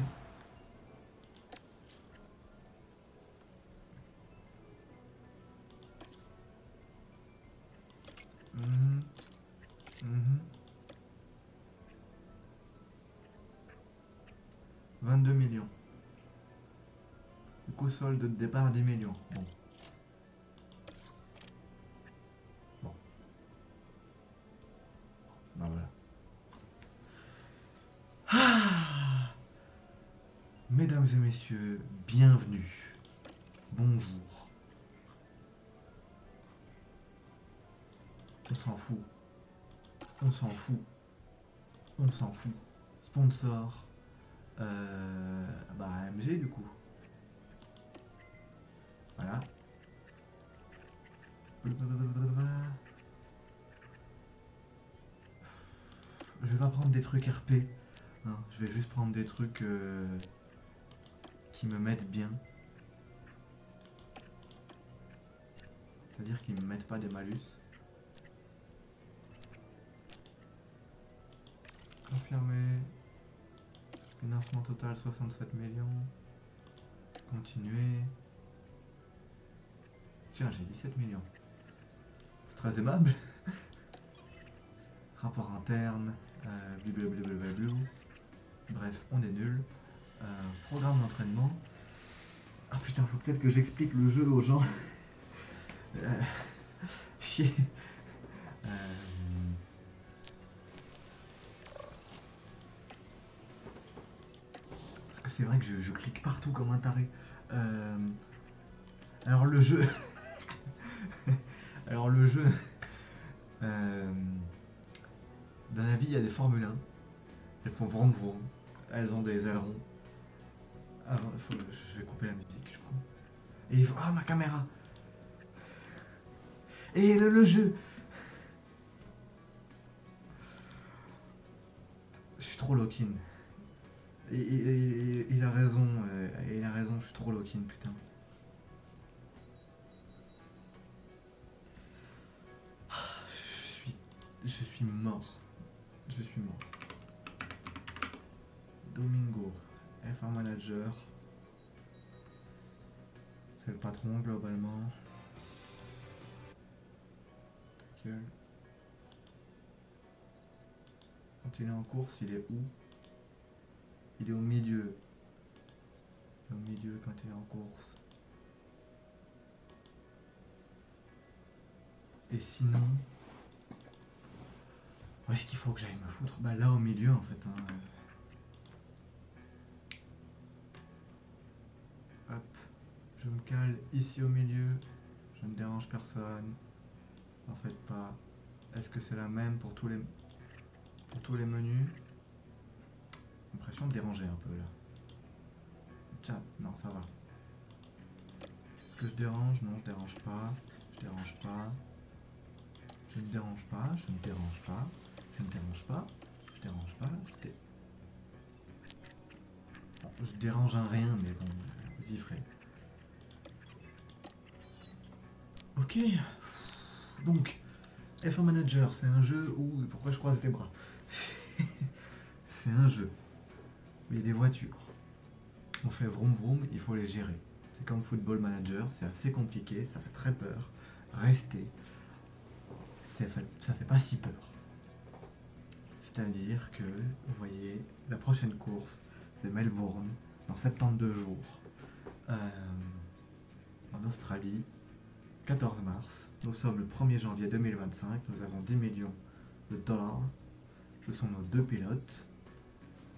Mmh. Mmh. 22 millions. Du coup, solde de départ 10 millions. Bon. Bon. Bah voilà. Ah, mesdames et messieurs, bienvenue. Bonjour. On s'en fout. On s'en fout. On s'en fout. Sponsor. Bah AMG du coup. Voilà. Je vais pas prendre des trucs RP. Hein. Je vais juste prendre des trucs qui me mettent bien. C'est-à-dire qu'ils me mettent pas des malus. Confirmer. Financement total 67 millions. Continuer. Tiens, j'ai 17 millions. C'est très aimable. Rapport interne. Blablabla. Bref, on est nul. Programme d'entraînement. Ah putain, faut peut-être que j'explique le jeu aux gens. Chier. Parce que c'est vrai que je clique partout comme un taré. Alors le jeu. Alors le jeu. Dans la vie, il y a des Formule 1. Elles font vroom vroom. Elles ont des ailerons. Ah, je vais couper la musique, je crois. Et ah, ma caméra. Et le jeu. Je suis trop lock-in. Et il a raison. Il a raison, je suis trop lock-in, putain. Je suis mort. Je suis mort. Domingo, F1 Manager. C'est le patron globalement. Ta gueule. Quand il est en course, il est où? Il est au milieu. Il est au milieu quand il est en course. Et sinon... Où est-ce qu'il faut que j'aille me foutre? Bah là au milieu en fait. Hein. Hop. Je me cale ici au milieu. Je ne dérange personne. En fait pas. Est-ce que c'est la même pour tous les menus? J'ai l'impression de déranger un peu là. Chat, non ça va. Est-ce que je dérange? Non, je dérange pas. Je dérange pas. Je ne dérange pas. Je ne dérange pas. Je ne dérange pas. Je dérange pas. Bon, je dérange un rien, mais bon, vous y ferez. Ok. Donc, F1 Manager, c'est un jeu où... Pourquoi je croise tes bras? C'est un jeu. Il y a des voitures. On fait vroom vroom, il faut les gérer. C'est comme Football Manager, c'est assez compliqué, ça fait très peur. Restez. Ça fait pas si peur. C'est-à-dire que, vous voyez, la prochaine course, c'est Melbourne, dans 72 jours, en Australie, 14 mars. Nous sommes le 1er janvier 2025, nous avons 10 millions de dollars. Ce sont nos deux pilotes.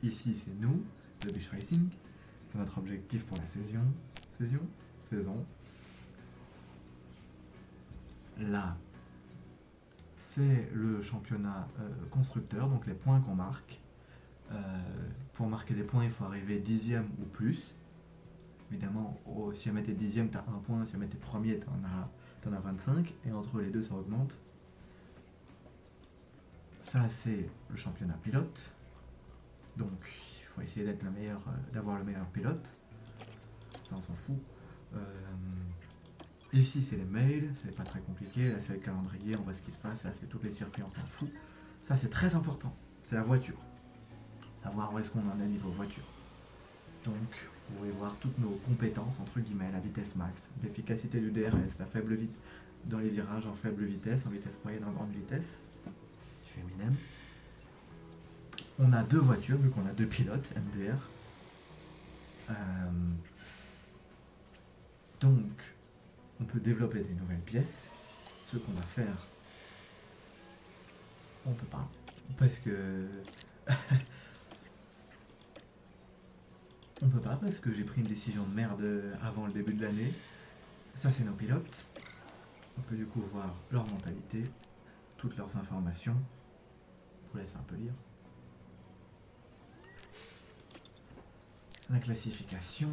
Ici, c'est nous, The Beach Racing. C'est notre objectif pour la saison. Là, c'est le championnat constructeur, donc les points qu'on marque. Pour marquer des points, il faut arriver 10e ou plus. Évidemment, si jamais t'es 10e, t'as 1 point. Si jamais t'es premier, t'en as 25. Et entre les deux, ça augmente. Ça, c'est le championnat pilote. Donc, il faut essayer d'être d'avoir le meilleur pilote. Ça, on s'en fout. Ici, c'est les mails. C'est pas très compliqué. Là, c'est le calendrier. On voit ce qui se passe. Là, c'est tous les circuits. On s'en fout. Ça, c'est très important. C'est la voiture. Savoir où est-ce qu'on en est niveau voiture. Donc, vous pouvez voir toutes nos compétences, entre guillemets, la vitesse max, l'efficacité du DRS, la faible vitesse dans les virages en faible vitesse, en vitesse moyenne, en grande vitesse. Je suis Eminem. On a deux voitures, vu qu'on a deux pilotes, MDR. Donc, on peut développer des nouvelles pièces. Ce qu'on va faire, on peut pas. Parce que... On peut pas parce que j'ai pris une décision de merde avant le début de l'année. Ça, c'est nos pilotes. On peut du coup voir leur mentalité, toutes leurs informations. Je vous laisse un peu lire. La classification,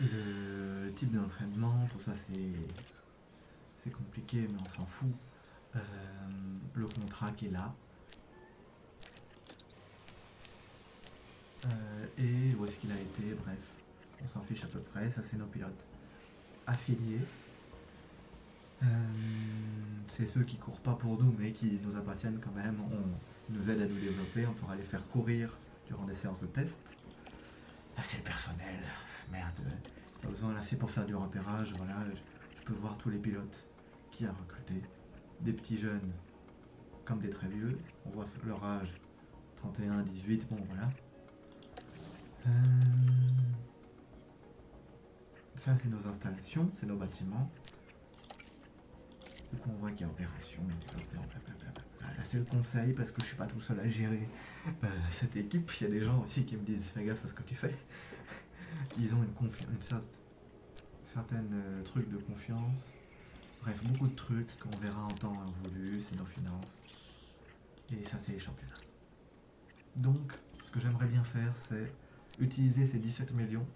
le type d'entraînement, tout ça c'est compliqué mais on s'en fout. Le contrat qui est là. Et où est-ce qu'il a été, bref, on s'en fiche à peu près, ça c'est nos pilotes affiliés. C'est ceux qui courent pas pour nous mais qui nous appartiennent quand même, ils nous aident à nous développer, on pourra les faire courir durant des séances de test. Là c'est le personnel, merde, pas besoin là c'est pour faire du repérage, voilà, je peux voir tous les pilotes qui a recruté, des petits jeunes comme des très vieux, on voit leur âge, 31, 18, bon voilà. Ça c'est nos installations, c'est nos bâtiments. Du coup on voit qu'il y a opération, développement, blablabla. Là c'est le conseil parce que je suis pas tout seul à gérer cette équipe. Il y a des gens aussi qui me disent fais gaffe à ce que tu fais. Ils ont une certaine truc de confiance. Bref, beaucoup de trucs qu'on verra en temps voulu, c'est nos finances. Et ça c'est les championnats. Donc ce que j'aimerais bien faire c'est utiliser ces 17 millions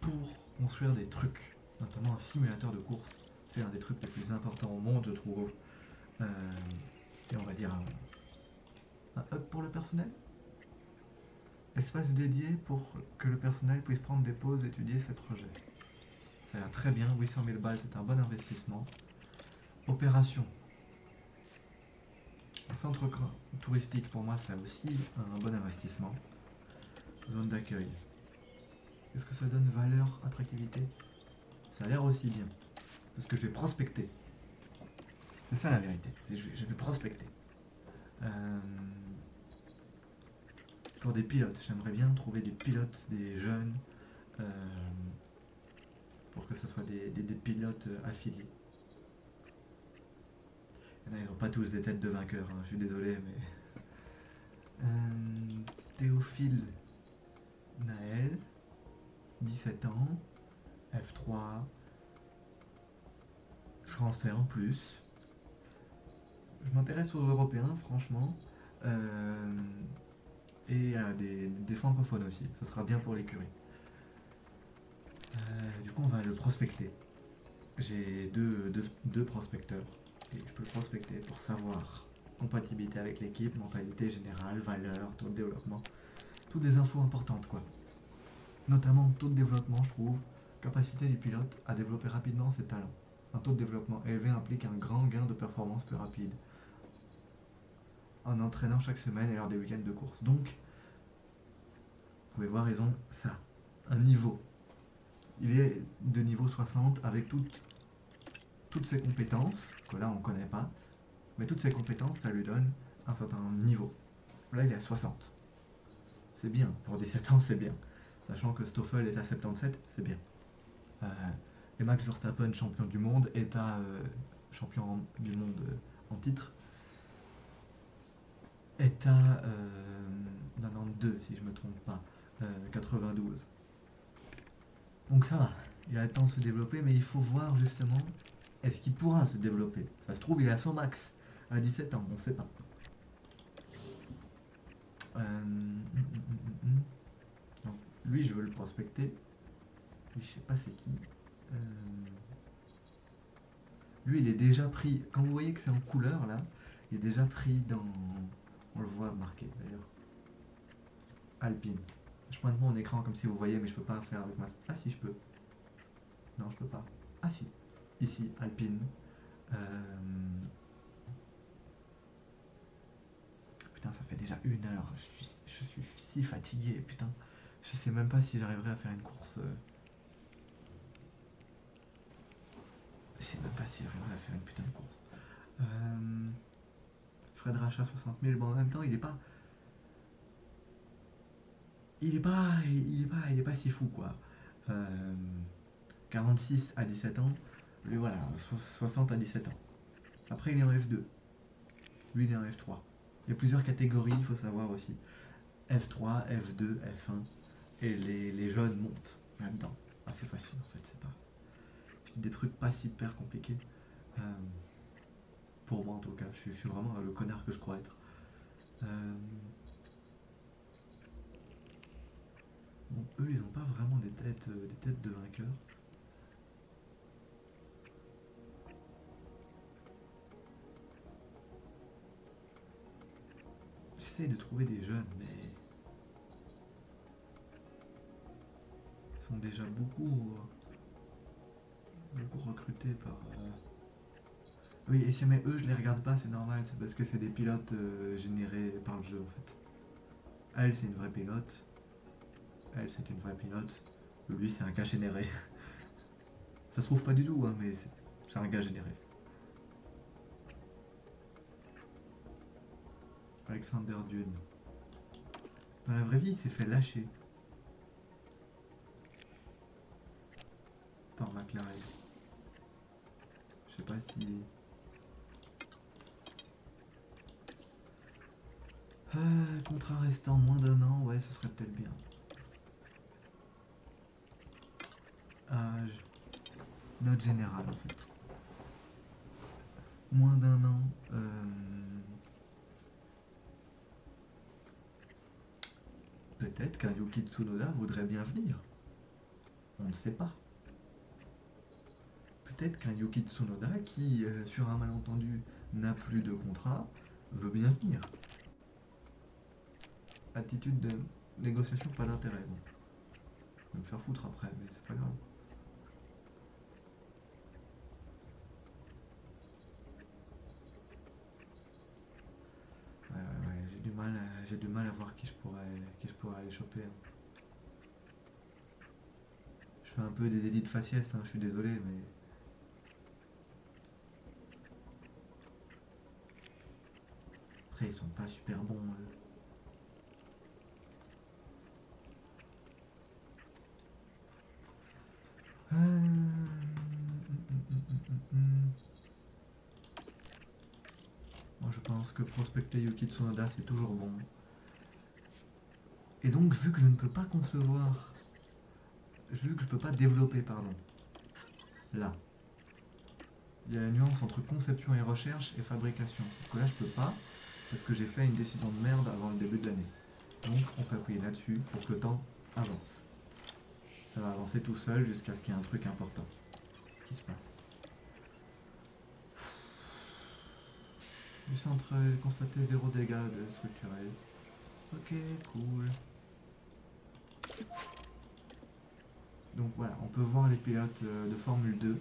pour construire des trucs, notamment un simulateur de course. C'est un des trucs les plus importants au monde, je trouve. Et on va dire un hub pour le personnel. Espace dédié pour que le personnel puisse prendre des pauses et étudier ses projets. Ça a l'air très bien, 800 000 balles, c'est un bon investissement. Opération. Un centre touristique, pour moi, c'est aussi un bon investissement. Zone d'accueil. Est-ce que ça donne valeur, attractivité? Ça a l'air aussi bien. Parce que je vais prospecter. C'est ça la vérité. Je vais prospecter. Pour des pilotes, j'aimerais bien trouver des pilotes, des jeunes, pour que ça soit des pilotes affiliés. Il y en a, ils n'ont pas tous des têtes de vainqueurs, hein, je suis désolé, mais... Théophile Naël, 17 ans, F3, français en plus. Je m'intéresse aux Européens, franchement. Et à des francophones aussi, ce sera bien pour l'écurie. Du coup, on va le prospecter. J'ai deux prospecteurs et je peux le prospecter pour savoir compatibilité avec l'équipe, mentalité générale, valeur, taux de développement, toutes des infos importantes quoi. Notamment taux de développement, je trouve, capacité du pilote à développer rapidement ses talents. Un taux de développement élevé implique un grand gain de performance plus rapide en entraînant chaque semaine et lors des week-ends de course. Donc, vous pouvez voir, ils ont ça, un niveau. Il est de niveau 60 avec toutes ses compétences, que là on ne connaît pas, mais toutes ses compétences, ça lui donne un certain niveau. Là, il est à 60. C'est bien, pour 17 ans, c'est bien. Sachant que Stoffel est à 77, c'est bien. Et Max Verstappen, champion du monde, est à champion du monde en titre, est à 92, si je ne me trompe pas, 92. Donc ça va, il a le temps de se développer, mais il faut voir justement, est-ce qu'il pourra se développer? Ça se trouve, il est à son max, à 17 ans, on ne sait pas. Donc, lui, je veux le prospecter. Lui, je sais pas c'est qui. Lui, il est déjà pris. Quand vous voyez que c'est en couleur, là, il est déjà pris dans... On le voit marqué, d'ailleurs. Alpine. Je pointe mon écran comme si vous voyez, mais je peux pas faire avec ma... Ah si, je peux. Non, je peux pas. Ah si. Ici, Alpine. Putain, ça fait déjà 1 heure. Je suis si fatigué, putain. Je sais même pas si j'arriverai à faire une course. Je sais même pas si j'arriverai à faire une putain de course. Frais de rachat 60 000. Bon, en même temps, il est pas si fou, quoi. 46 à 17 ans. Lui, voilà, 60 à 17 ans. Après, il est en F2. Lui, il est en F3. Il y a plusieurs catégories, il faut savoir aussi. F3, F2, F1. Et les jeunes montent là-dedans. Assez facile, en fait, c'est pas... Je dis des trucs pas super compliqués. Pour moi, en tout cas. Je suis vraiment le connard que je crois être. Bon, eux, ils ont pas vraiment des têtes de vainqueurs. J'essaye de trouver des jeunes, mais ils sont déjà beaucoup recrutés par. Oui, et si jamais eux, je les regarde pas, c'est normal, c'est parce que c'est des pilotes générés par le jeu en fait. Elle, c'est une vraie pilote. Elle, c'est une vraie pilote. Lui, c'est un cas généré. Ça se trouve pas du tout, hein, mais c'est un gars généré. Alexander Dune. Dans la vraie vie, il s'est fait lâcher par McLaren. Je sais pas si. Contrat restant moins d'1 an, ouais, ce serait peut-être bien. Âge. Note générale en fait. Moins d'1 an. Peut-être qu'un Yuki Tsunoda voudrait bien venir. On ne sait pas. Peut-être qu'un Yuki Tsunoda qui, sur un malentendu, n'a plus de contrat, veut bien venir. Attitude de négociation, pas d'intérêt. Bon. Je vais me faire foutre après, mais c'est pas grave. Ouais, j'ai du mal à voir qui je pourrais aller choper. Hein. Je fais un peu des édits de faciès, hein, je suis désolé, mais. Après, ils sont pas super bons. Moi, je pense que prospecter Yuki Tsunoda, c'est toujours bon. Et donc, vu que je ne peux pas concevoir. Vu que je peux pas développer, pardon. Là. Il y a la nuance entre conception et recherche et fabrication. Sauf que là, je peux pas, parce que j'ai fait une décision de merde avant le début de l'année. Donc, on peut appuyer là-dessus pour que le temps avance. Ça va avancer tout seul jusqu'à ce qu'il y ait un truc important qui se passe. Du centre constaté 0 dégâts de structurel. Ok, cool. Donc voilà, on peut voir les pilotes de Formule 2.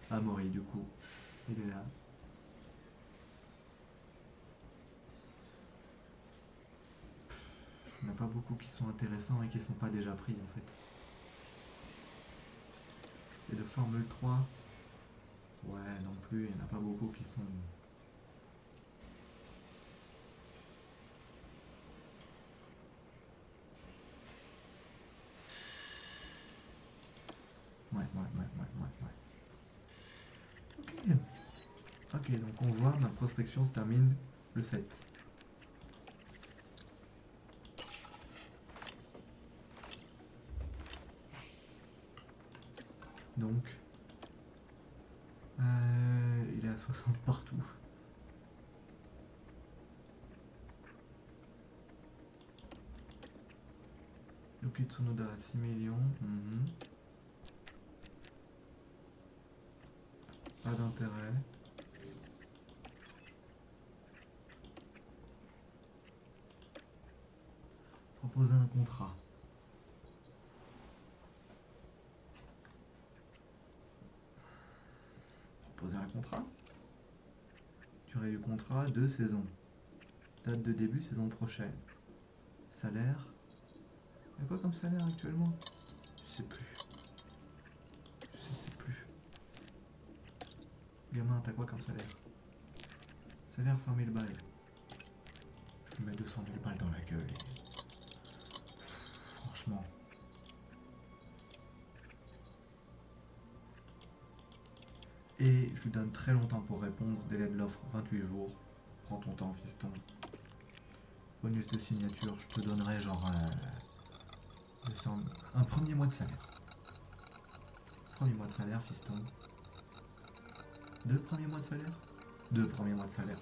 Amaury, du coup, il est là. Il n'y en a pas beaucoup qui sont intéressants et qui sont pas déjà pris en fait. Et de Formule 3, ouais, non plus, il n'y en a pas beaucoup qui sont. Ouais. Ok. Ok, donc on voit, ma prospection se termine le 7. Donc, il est à 60 partout. Yuki Tsunoda à 6 millions. Pas d'intérêt. Proposer un contrat. Proposer un contrat. Durée du contrat, 2 saisons. Date de début, saison prochaine. Salaire. Il y a quoi comme salaire actuellement? Je sais plus. Gamin, t'as quoi comme salaire? Salaire 100 000 balles. Je lui mets 200 000 balles dans la gueule. Franchement. Et je lui donne très longtemps pour répondre. Délai de l'offre 28 jours. Prends ton temps, fiston. Bonus de signature, je te donnerai genre 200 un premier mois de salaire. Premier mois de salaire, fiston. 2 premiers mois de salaire? 2 premiers mois de salaire.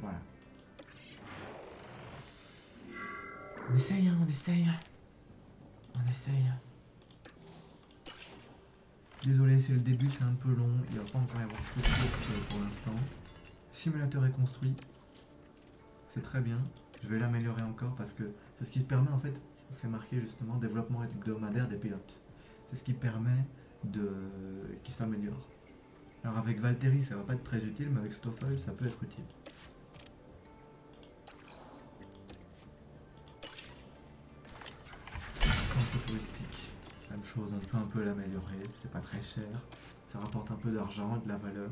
Voilà. On essaye, hein, on essaye. On essaye. Désolé, c'est le début, c'est un peu long. Il va pas encore y avoir trop de courses pour l'instant. Simulateur est construit. C'est très bien. Je vais l'améliorer encore parce que c'est ce qui permet en fait, c'est marqué justement développement hebdomadaire des pilotes. C'est ce qui permet de qu'ils s'améliorent. Alors avec Valtteri ça va pas être très utile, mais avec Stoffel ça peut être utile. Centre touristique, même chose, on peut un peu l'améliorer, c'est pas très cher, ça rapporte un peu d'argent, de la valeur.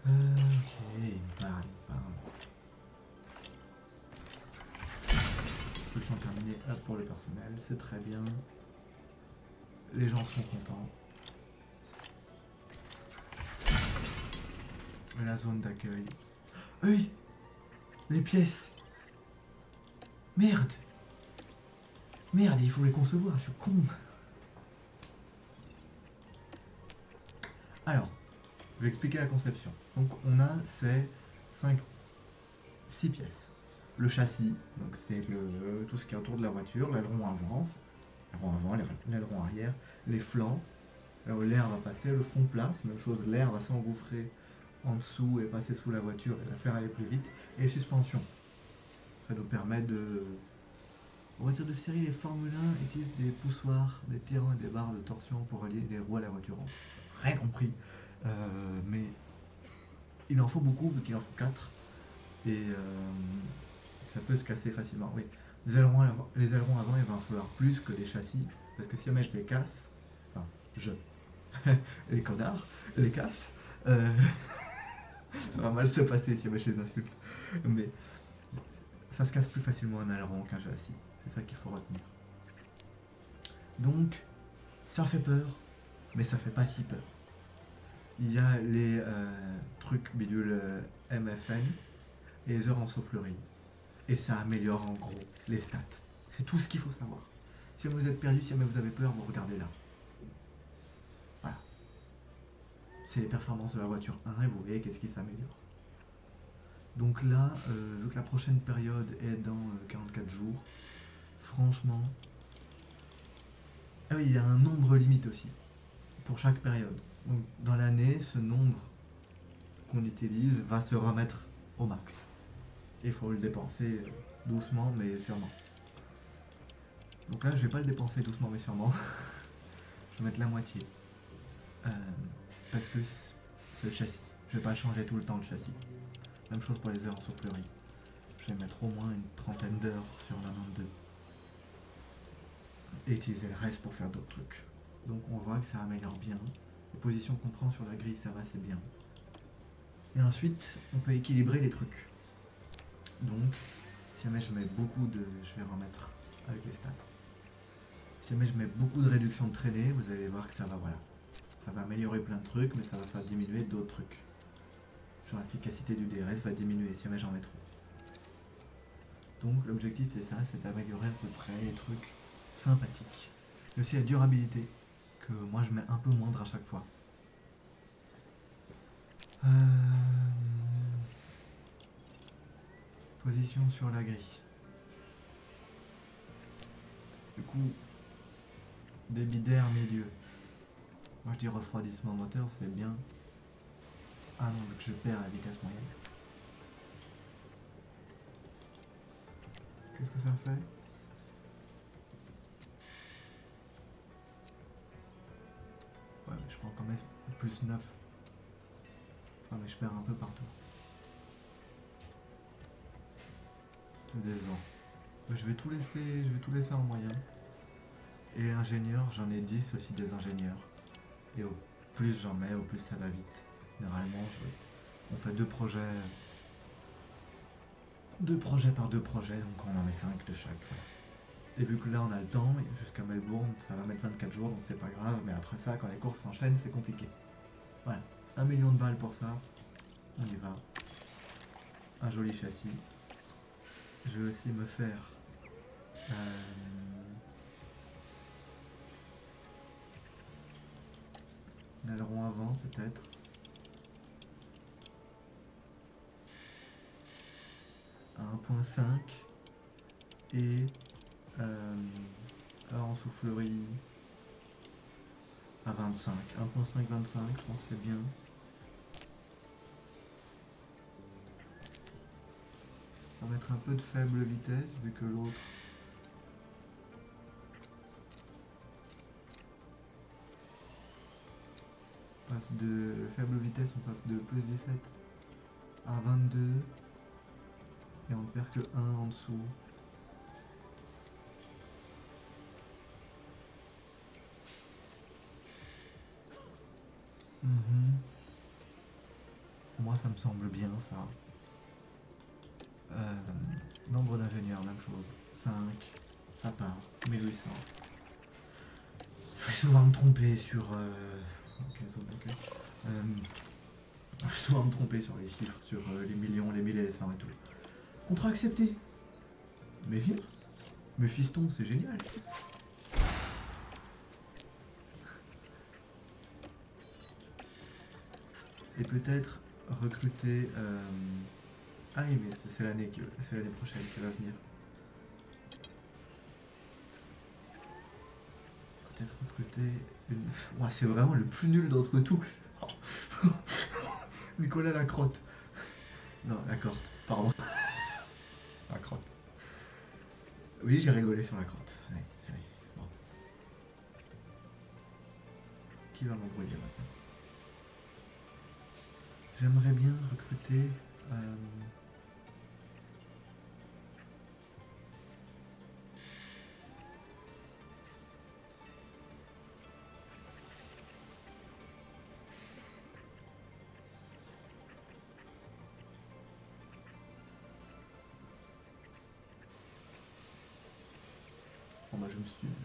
Ok, il parle. Construction terminée, hop pour le personnel, c'est très bien. Les gens sont contents. La zone d'accueil. Oui, les pièces. Merde. Merde, il faut les concevoir, je suis con. Alors, je vais expliquer la conception. Donc on a ces 6 pièces. Le châssis, donc c'est tout ce qui est autour de la voiture, l'aileron avant, l'aileron arrière, les flancs, là où l'air va passer, le fond place, même chose, l'air va s'engouffrer en dessous et passer sous la voiture et la faire aller plus vite, et les suspensions. Ça nous permet de... En voiture de série, les Formule 1 utilisent des poussoirs, des tirants et des barres de torsion pour relier les roues à la voiture. Rien compris. Mais il en faut beaucoup, vu qu'il en faut 4. Et ça peut se casser facilement. Oui, les ailerons avant, il va en falloir plus que les châssis. Parce que si jamais je les casse, enfin, les connards, les casse, ça va mal se passer si jamais je les insulte. Mais ça se casse plus facilement un aileron qu'un châssis. C'est ça qu'il faut retenir. Donc, ça fait peur, mais ça fait pas si peur. Il y a les trucs bidule MFN et les heures en soufflerie. Et ça améliore en gros les stats. C'est tout ce qu'il faut savoir. Si vous êtes perdu, si jamais vous avez peur, vous regardez là. Voilà. C'est les performances de la voiture 1 et vous voyez qu'est-ce qui s'améliore. Donc là, vu que la prochaine période est dans 44 jours, franchement... Ah oui, il y a un nombre limite aussi, pour chaque période. Donc dans l'année, ce nombre qu'on utilise va se remettre au max. Il faut le dépenser doucement mais sûrement. Donc là, je vais pas le dépenser doucement mais sûrement. Je vais mettre la moitié. Parce que c'est le châssis. Je vais pas changer tout le temps le châssis. Même chose pour les heures en soufflerie. Je vais mettre au moins une trentaine d'heures sur la 92. Et utiliser le reste pour faire d'autres trucs. Donc on voit que ça améliore bien. Les positions qu'on prend sur la grille, ça va, c'est bien. Et ensuite, on peut équilibrer les trucs. Donc, si jamais je mets beaucoup de... Je vais remettre avec les stats. Si jamais je mets beaucoup de réduction de traînée, vous allez voir que ça va, voilà. Ça va améliorer plein de trucs, mais ça va faire diminuer d'autres trucs. Genre l'efficacité du DRS va diminuer si jamais j'en mets trop. Donc l'objectif c'est ça, c'est d'améliorer à peu près les trucs sympathiques. Et aussi la durabilité, que moi je mets un peu moindre à chaque fois. Position sur la grille. Du coup, débit d'air milieu. Moi je dis refroidissement moteur, c'est bien. Ah non, vu que je perds la vitesse moyenne. Qu'est-ce que ça fait? Ouais, mais je prends quand même plus 9. Ouais, mais je perds un peu partout. C'est décevant. Je vais tout laisser en moyen. Et ingénieur, j'en ai 10 aussi des ingénieurs. Et au plus j'en mets, au plus ça va vite. Généralement, on fait 2 projets. 2 projets par 2 projets, donc on en met 5 de chaque. Voilà. Et vu que là on a le temps, jusqu'à Melbourne, ça va mettre 24 jours, donc c'est pas grave. Mais après ça, quand les courses s'enchaînent, c'est compliqué. Voilà. 1 million de balles pour ça. On y va. Un joli châssis. Je vais aussi me faire... un aileron avant peut-être. 1.5 et alors en soufflerie à 25. 1.5, 25, je pense que c'est bien. On va mettre un peu de faible vitesse vu que l'autre passe de faible vitesse, on passe de plus 17 à 22 et on ne perd que 1 en dessous. Pour moi ça me semble bien ça. Nombre d'ingénieurs, même chose. 5, ça part, 1800. Je vais souvent me tromper sur... je vais souvent me tromper sur les chiffres, sur les millions, les mille et les cents et tout. Contrat accepté. Mais viens. Mais fiston, c'est génial. Et peut-être recruter... Ah oui, mais c'est l'année prochaine qui va venir. Peut-être recruter une... Ouais, c'est vraiment le plus nul d'entre tous. Nicolas Lacrotte. Non, Lacorte, pardon. Lacrotte. Oui, j'ai rigolé sur Lacrotte. Allez, allez, bon. Qui va m'embrouiller maintenant? J'aimerais bien recruter... Bon bah je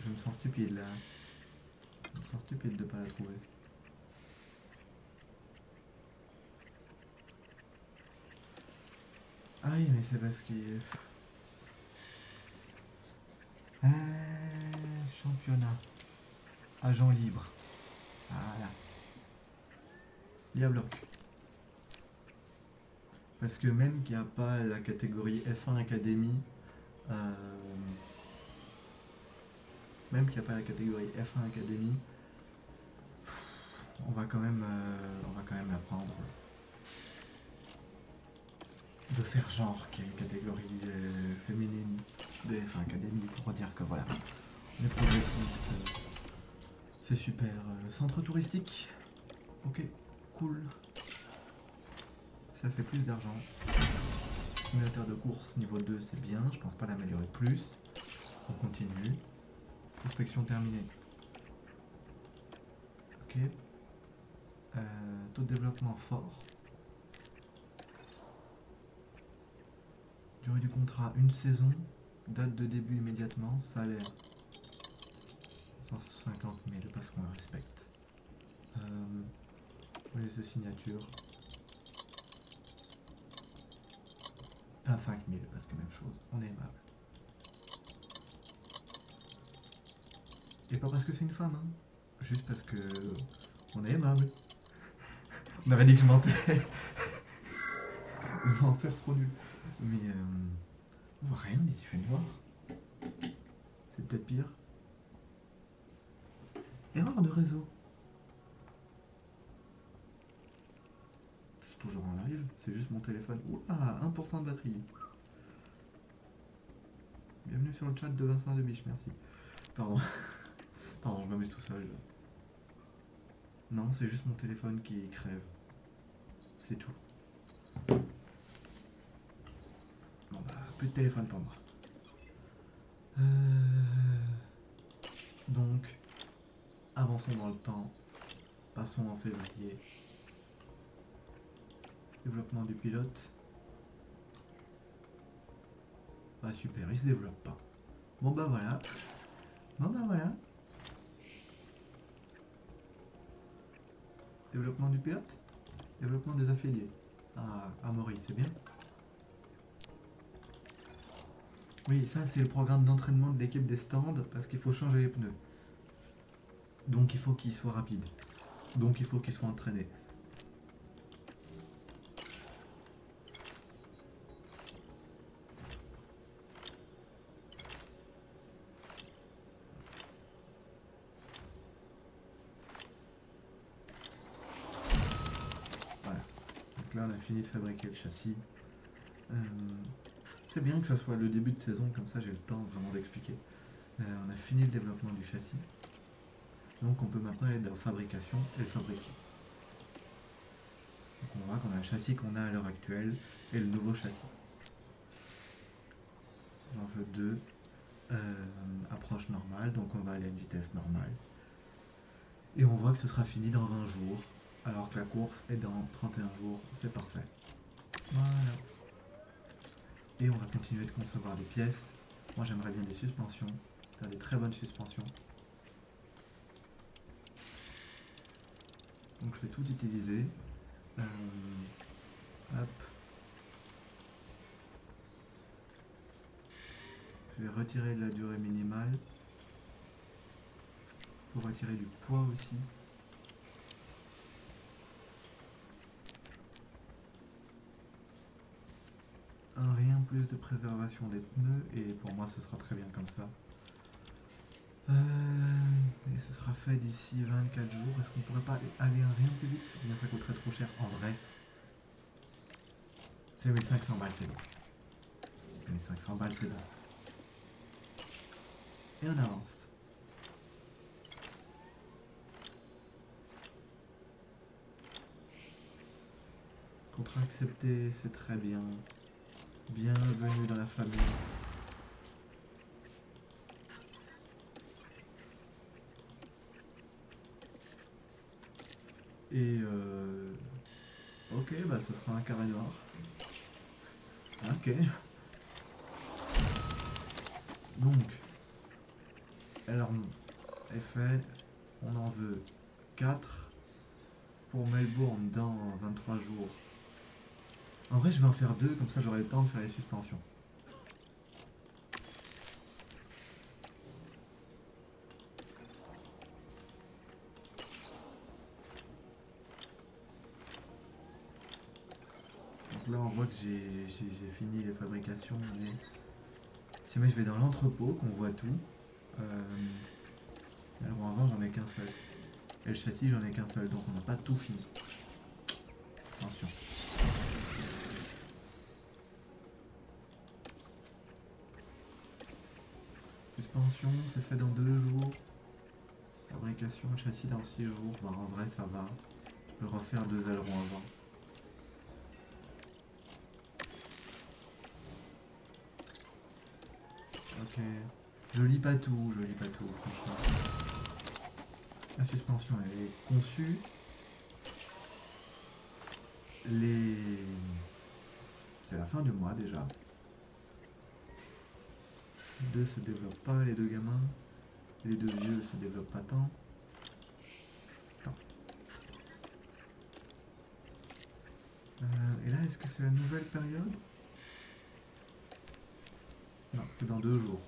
me sens stupide là. Je me sens stupide de pas la trouver. Ah oui, mais c'est parce qu'il... Championnat. Agent libre. Voilà. Liabloc. Parce que même qu'il n'y a pas la catégorie F1 Academy, même qu'il n'y a pas la catégorie F1 Academy, on va quand même apprendre de faire genre qu'il y a une catégorie féminine de F1 Academy pour dire que voilà, on est progressiste, c'est super. Centre touristique, ok, cool. Ça fait plus d'argent. Simulateur de course niveau 2, c'est bien, je pense pas l'améliorer plus. On continue. Prospection terminée. Ok. Taux de développement fort. Durée du contrat, une saison. Date de début immédiatement. Salaire 150 000 parce qu'on le respecte. Police de signature. 5 000 parce que même chose. On est aimable. Et pas parce que c'est une femme, hein. Juste parce que on est aimable. On aurait dit que je mentais. Le menteur trop nul. Mais on voit rien, il fait noir. C'est peut-être pire. Erreur de réseau. Je suis toujours en live, c'est juste mon téléphone. Oula, 1% de batterie. Bienvenue sur le chat de Vincent Debiche, merci. Pardon. Pardon, je m'amuse tout seul. Non, c'est juste mon téléphone qui crève. C'est tout. Bon bah, plus de téléphone pour moi. Donc, avançons dans le temps. Passons en février. Développement du pilote. Bah super, il se développe pas. Bon bah voilà. Bon bah voilà. Développement du pilote. Développement des affiliés. Ah, Amaury, c'est bien. Oui, ça c'est le programme d'entraînement de l'équipe des stands parce qu'il faut changer les pneus. Donc il faut qu'il soit rapide. Donc il faut qu'il soit entraîné. là, on a fini de fabriquer le châssis. C'est bien que ça soit le début de saison, comme ça j'ai le temps vraiment d'expliquer. On a fini le développement du châssis. Donc on peut maintenant aller dans fabrication et le fabriquer. Donc on voit qu'on a le châssis qu'on a à l'heure actuelle et le nouveau châssis. J'en veux deux. Approche normale, donc on va aller à une vitesse normale. Et on voit que ce sera fini dans 20 jours, alors que la course est dans 31 jours, c'est parfait. Voilà. Et on va continuer de concevoir des pièces. Moi j'aimerais bien des suspensions, faire des très bonnes suspensions. Donc je vais tout utiliser. Hop. Je vais retirer de la durée minimale pour retirer du poids aussi. Rien plus de préservation des pneus et pour moi ce sera très bien comme ça. Et ce sera fait d'ici 24 jours. Est-ce qu'on pourrait pas aller un rien plus vite? Ou bien ça coûterait trop cher en vrai. C'est 1500 balles, c'est bon. 1500 balles, c'est bon. Et on avance. Contrat accepté, c'est très bien. Bienvenue dans la famille. Et ok, bah ce sera un carré noir. Ok. Donc, alarme est fait. On en veut 4 pour Melbourne dans 23 jours. En vrai, je vais en faire 2, comme ça j'aurai le temps de faire les suspensions. Donc là, on voit que j'ai fini les fabrications. Mais si jamais je vais dans l'entrepôt, qu'on voit tout. Alors avant, j'en ai qu'un seul. Et le châssis, j'en ai qu'un seul, donc on n'a pas tout fini. Attention. Suspension, c'est fait dans 2 jours. Fabrication, châssis dans 6 jours. Bah, en vrai, ça va. Je peux refaire 2 ailerons avant. Ok. Je lis pas tout, franchement. La suspension, elle est conçue. C'est la fin du mois déjà. Les deux se développent pas, les deux gamins. Les deux vieux se développent pas tant. Attends. Et là, est-ce que c'est la nouvelle période? Non, c'est dans 2 jours.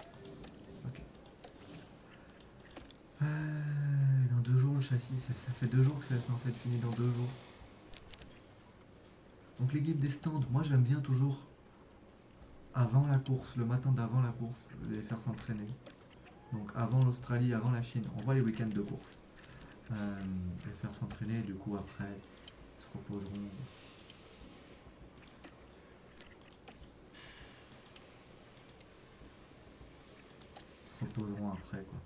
Ok. Dans 2 jours, le châssis, ça fait 2 jours que c'est censé être fini dans 2 jours. Donc l'équipe des stands, moi j'aime bien toujours avant la course, le matin d'avant la course, les faire s'entraîner. Donc avant l'Australie, avant la Chine, on voit les week-ends de course. Les faire s'entraîner, du coup après, ils se reposeront. Ils se reposeront après, quoi.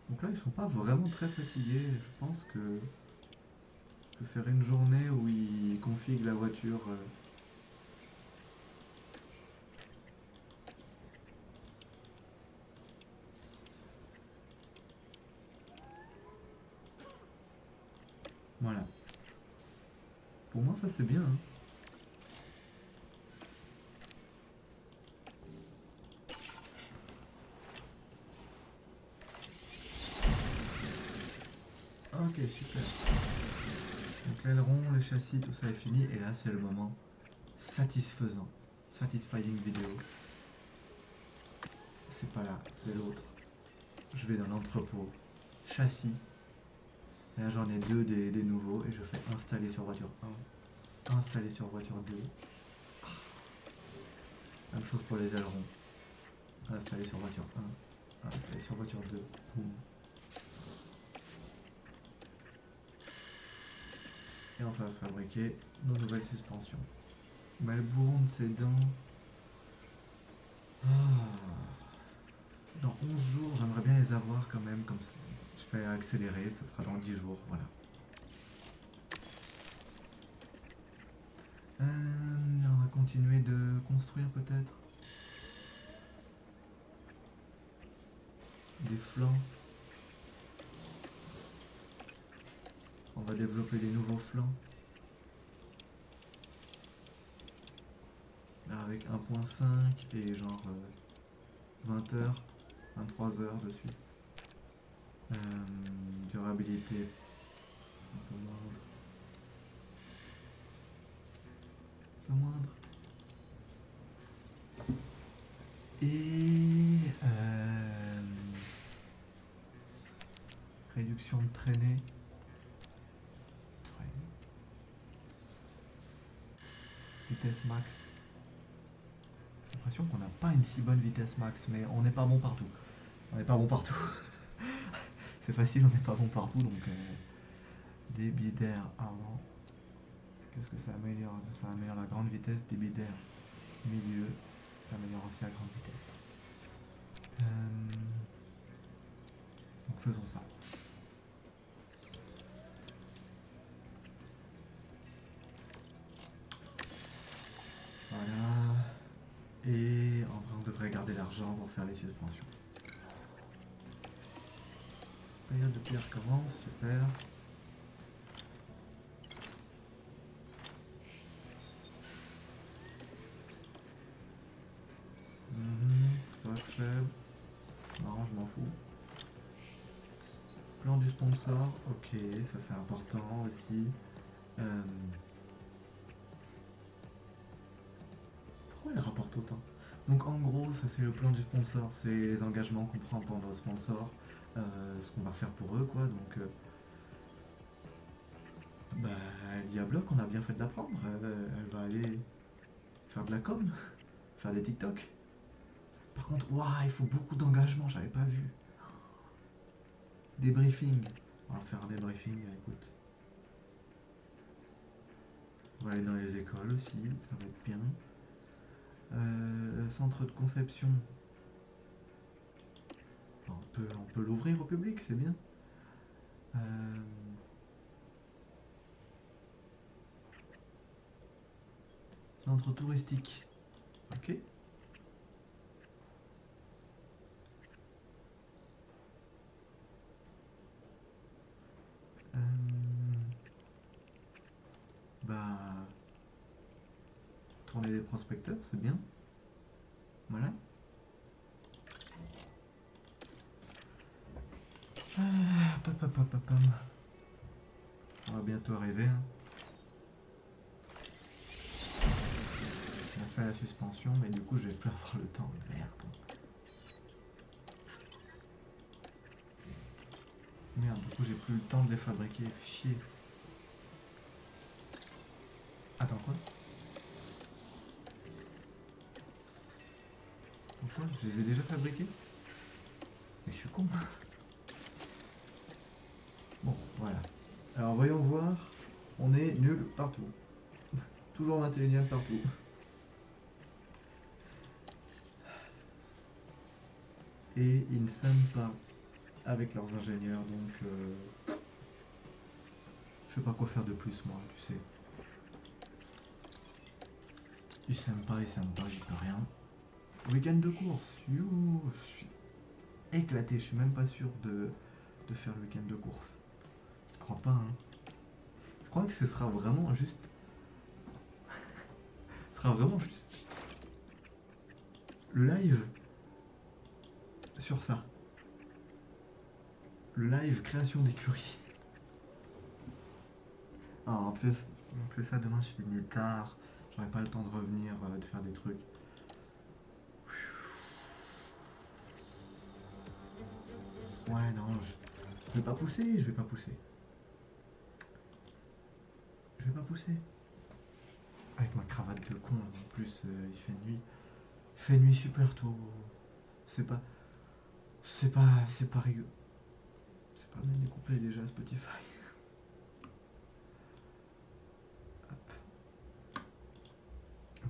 Donc là, ils sont pas vraiment très fatigués. Je pense que je peux faire une journée où ils configuent la voiture. Voilà. Pour moi, ça c'est bien. Hein. Ok, super. Donc l'aileron, le châssis, tout ça est fini. Et là, c'est le moment satisfaisant. Satisfying vidéo. C'est pas là, c'est l'autre. Je vais dans l'entrepôt. Châssis. Là j'en ai deux des nouveaux et je fais installer sur voiture 1. Installer sur voiture 2. Même chose pour les ailerons. Installer sur voiture 1. Installer sur voiture 2. Boum. Et on va fabriquer nos nouvelles suspensions. Melbourne, c'est dans... Dans 11 jours, j'aimerais bien les avoir quand même, comme ça. Je fais accélérer, ça sera dans 10 jours, voilà. On va continuer de construire peut-être. Des flancs. On va développer des nouveaux flancs. Avec 1.5 et genre 20 heures, 23 heures dessus. Durabilité un peu moindre. Un peu moindre. Et réduction de traînée. Vitesse max. J'ai l'impression qu'on n'a pas une si bonne vitesse max, mais on n'est pas bon partout. On n'est pas bon partout. C'est facile, on n'est pas bon partout, donc débit d'air avant. Qu'est-ce que ça améliore? Ça améliore la grande vitesse, débit d'air milieu, ça améliore aussi la grande vitesse. Donc faisons ça. Voilà. Et en vrai, on devrait garder l'argent pour faire les suspensions. Période de pierre commence, super. Stock faible. Non, je m'en fous. Plan du sponsor, ok, ça c'est important aussi. Pourquoi elle rapporte autant? Donc en gros, ça c'est le plan du sponsor, c'est les engagements qu'on prend pendant le sponsor, ce qu'on va faire pour eux quoi, donc Diabloc, on a bien fait de l'apprendre, elle va aller faire de la com, faire des TikTok. Par contre, waouh, il faut beaucoup d'engagement, j'avais pas vu. Débriefing, on va faire un débriefing, écoute. On va aller dans les écoles aussi, ça va être bien. Centre de conception. On peut l'ouvrir au public, c'est bien. Centre touristique. Ok. Tourner des prospecteurs, c'est bien. Voilà. On va bientôt arriver. Hein. On a fait la suspension, mais du coup, je vais plus avoir le temps. Merde. Merde, du coup, j'ai plus le temps de les fabriquer. Chier. Attends, quoi? Pourquoi? Je les ai déjà fabriqués? Mais je suis con. Bon, voilà. Alors, voyons voir. On est nul partout. Toujours 21ème partout. Et ils ne s'aiment pas avec leurs ingénieurs, donc je sais pas quoi faire de plus moi, tu sais. Ils s'aiment pas, j'y peux rien. Week-end de course, you, je suis éclaté, je suis même pas sûr de faire le week-end de course. Je crois pas, hein. Je crois que ce sera vraiment juste... ce sera vraiment juste... le live sur ça. Le live création d'écurie. Ah, en plus ça, demain je finis tard. J'aurais pas le temps de revenir, de faire des trucs. Ouais, non, je vais pas pousser, je vais pas pousser. Je vais pas pousser. Avec ma cravate de con, en plus, il fait nuit. Il fait nuit super tôt. C'est pas. C'est pas rigolo. C'est pas bien découpé déjà, Spotify. Hop.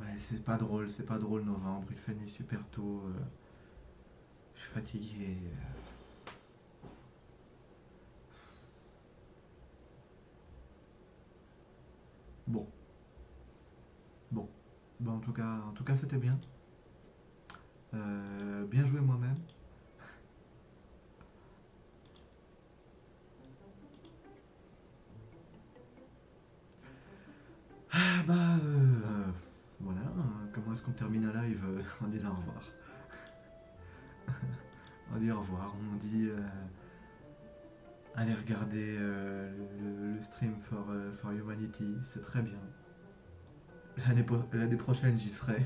Ouais, c'est pas drôle novembre. Il fait nuit super tôt. Je suis fatigué. Bon, bon. Bon, en tout cas, c'était bien. Bien joué moi-même. Ah bah, voilà. Comment est-ce qu'on termine un live en disant au revoir? On dit au revoir, on dit allez regarder le stream for Humanity, c'est très bien. L'année prochaine, j'y serai.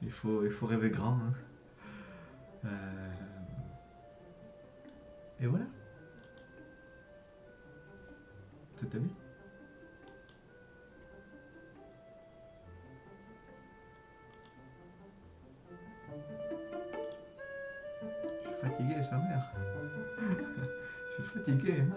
Il faut rêver grand, hein. Et voilà, c'était bien. Je suis fatigué, sa mère. Je suis fatigué, hein.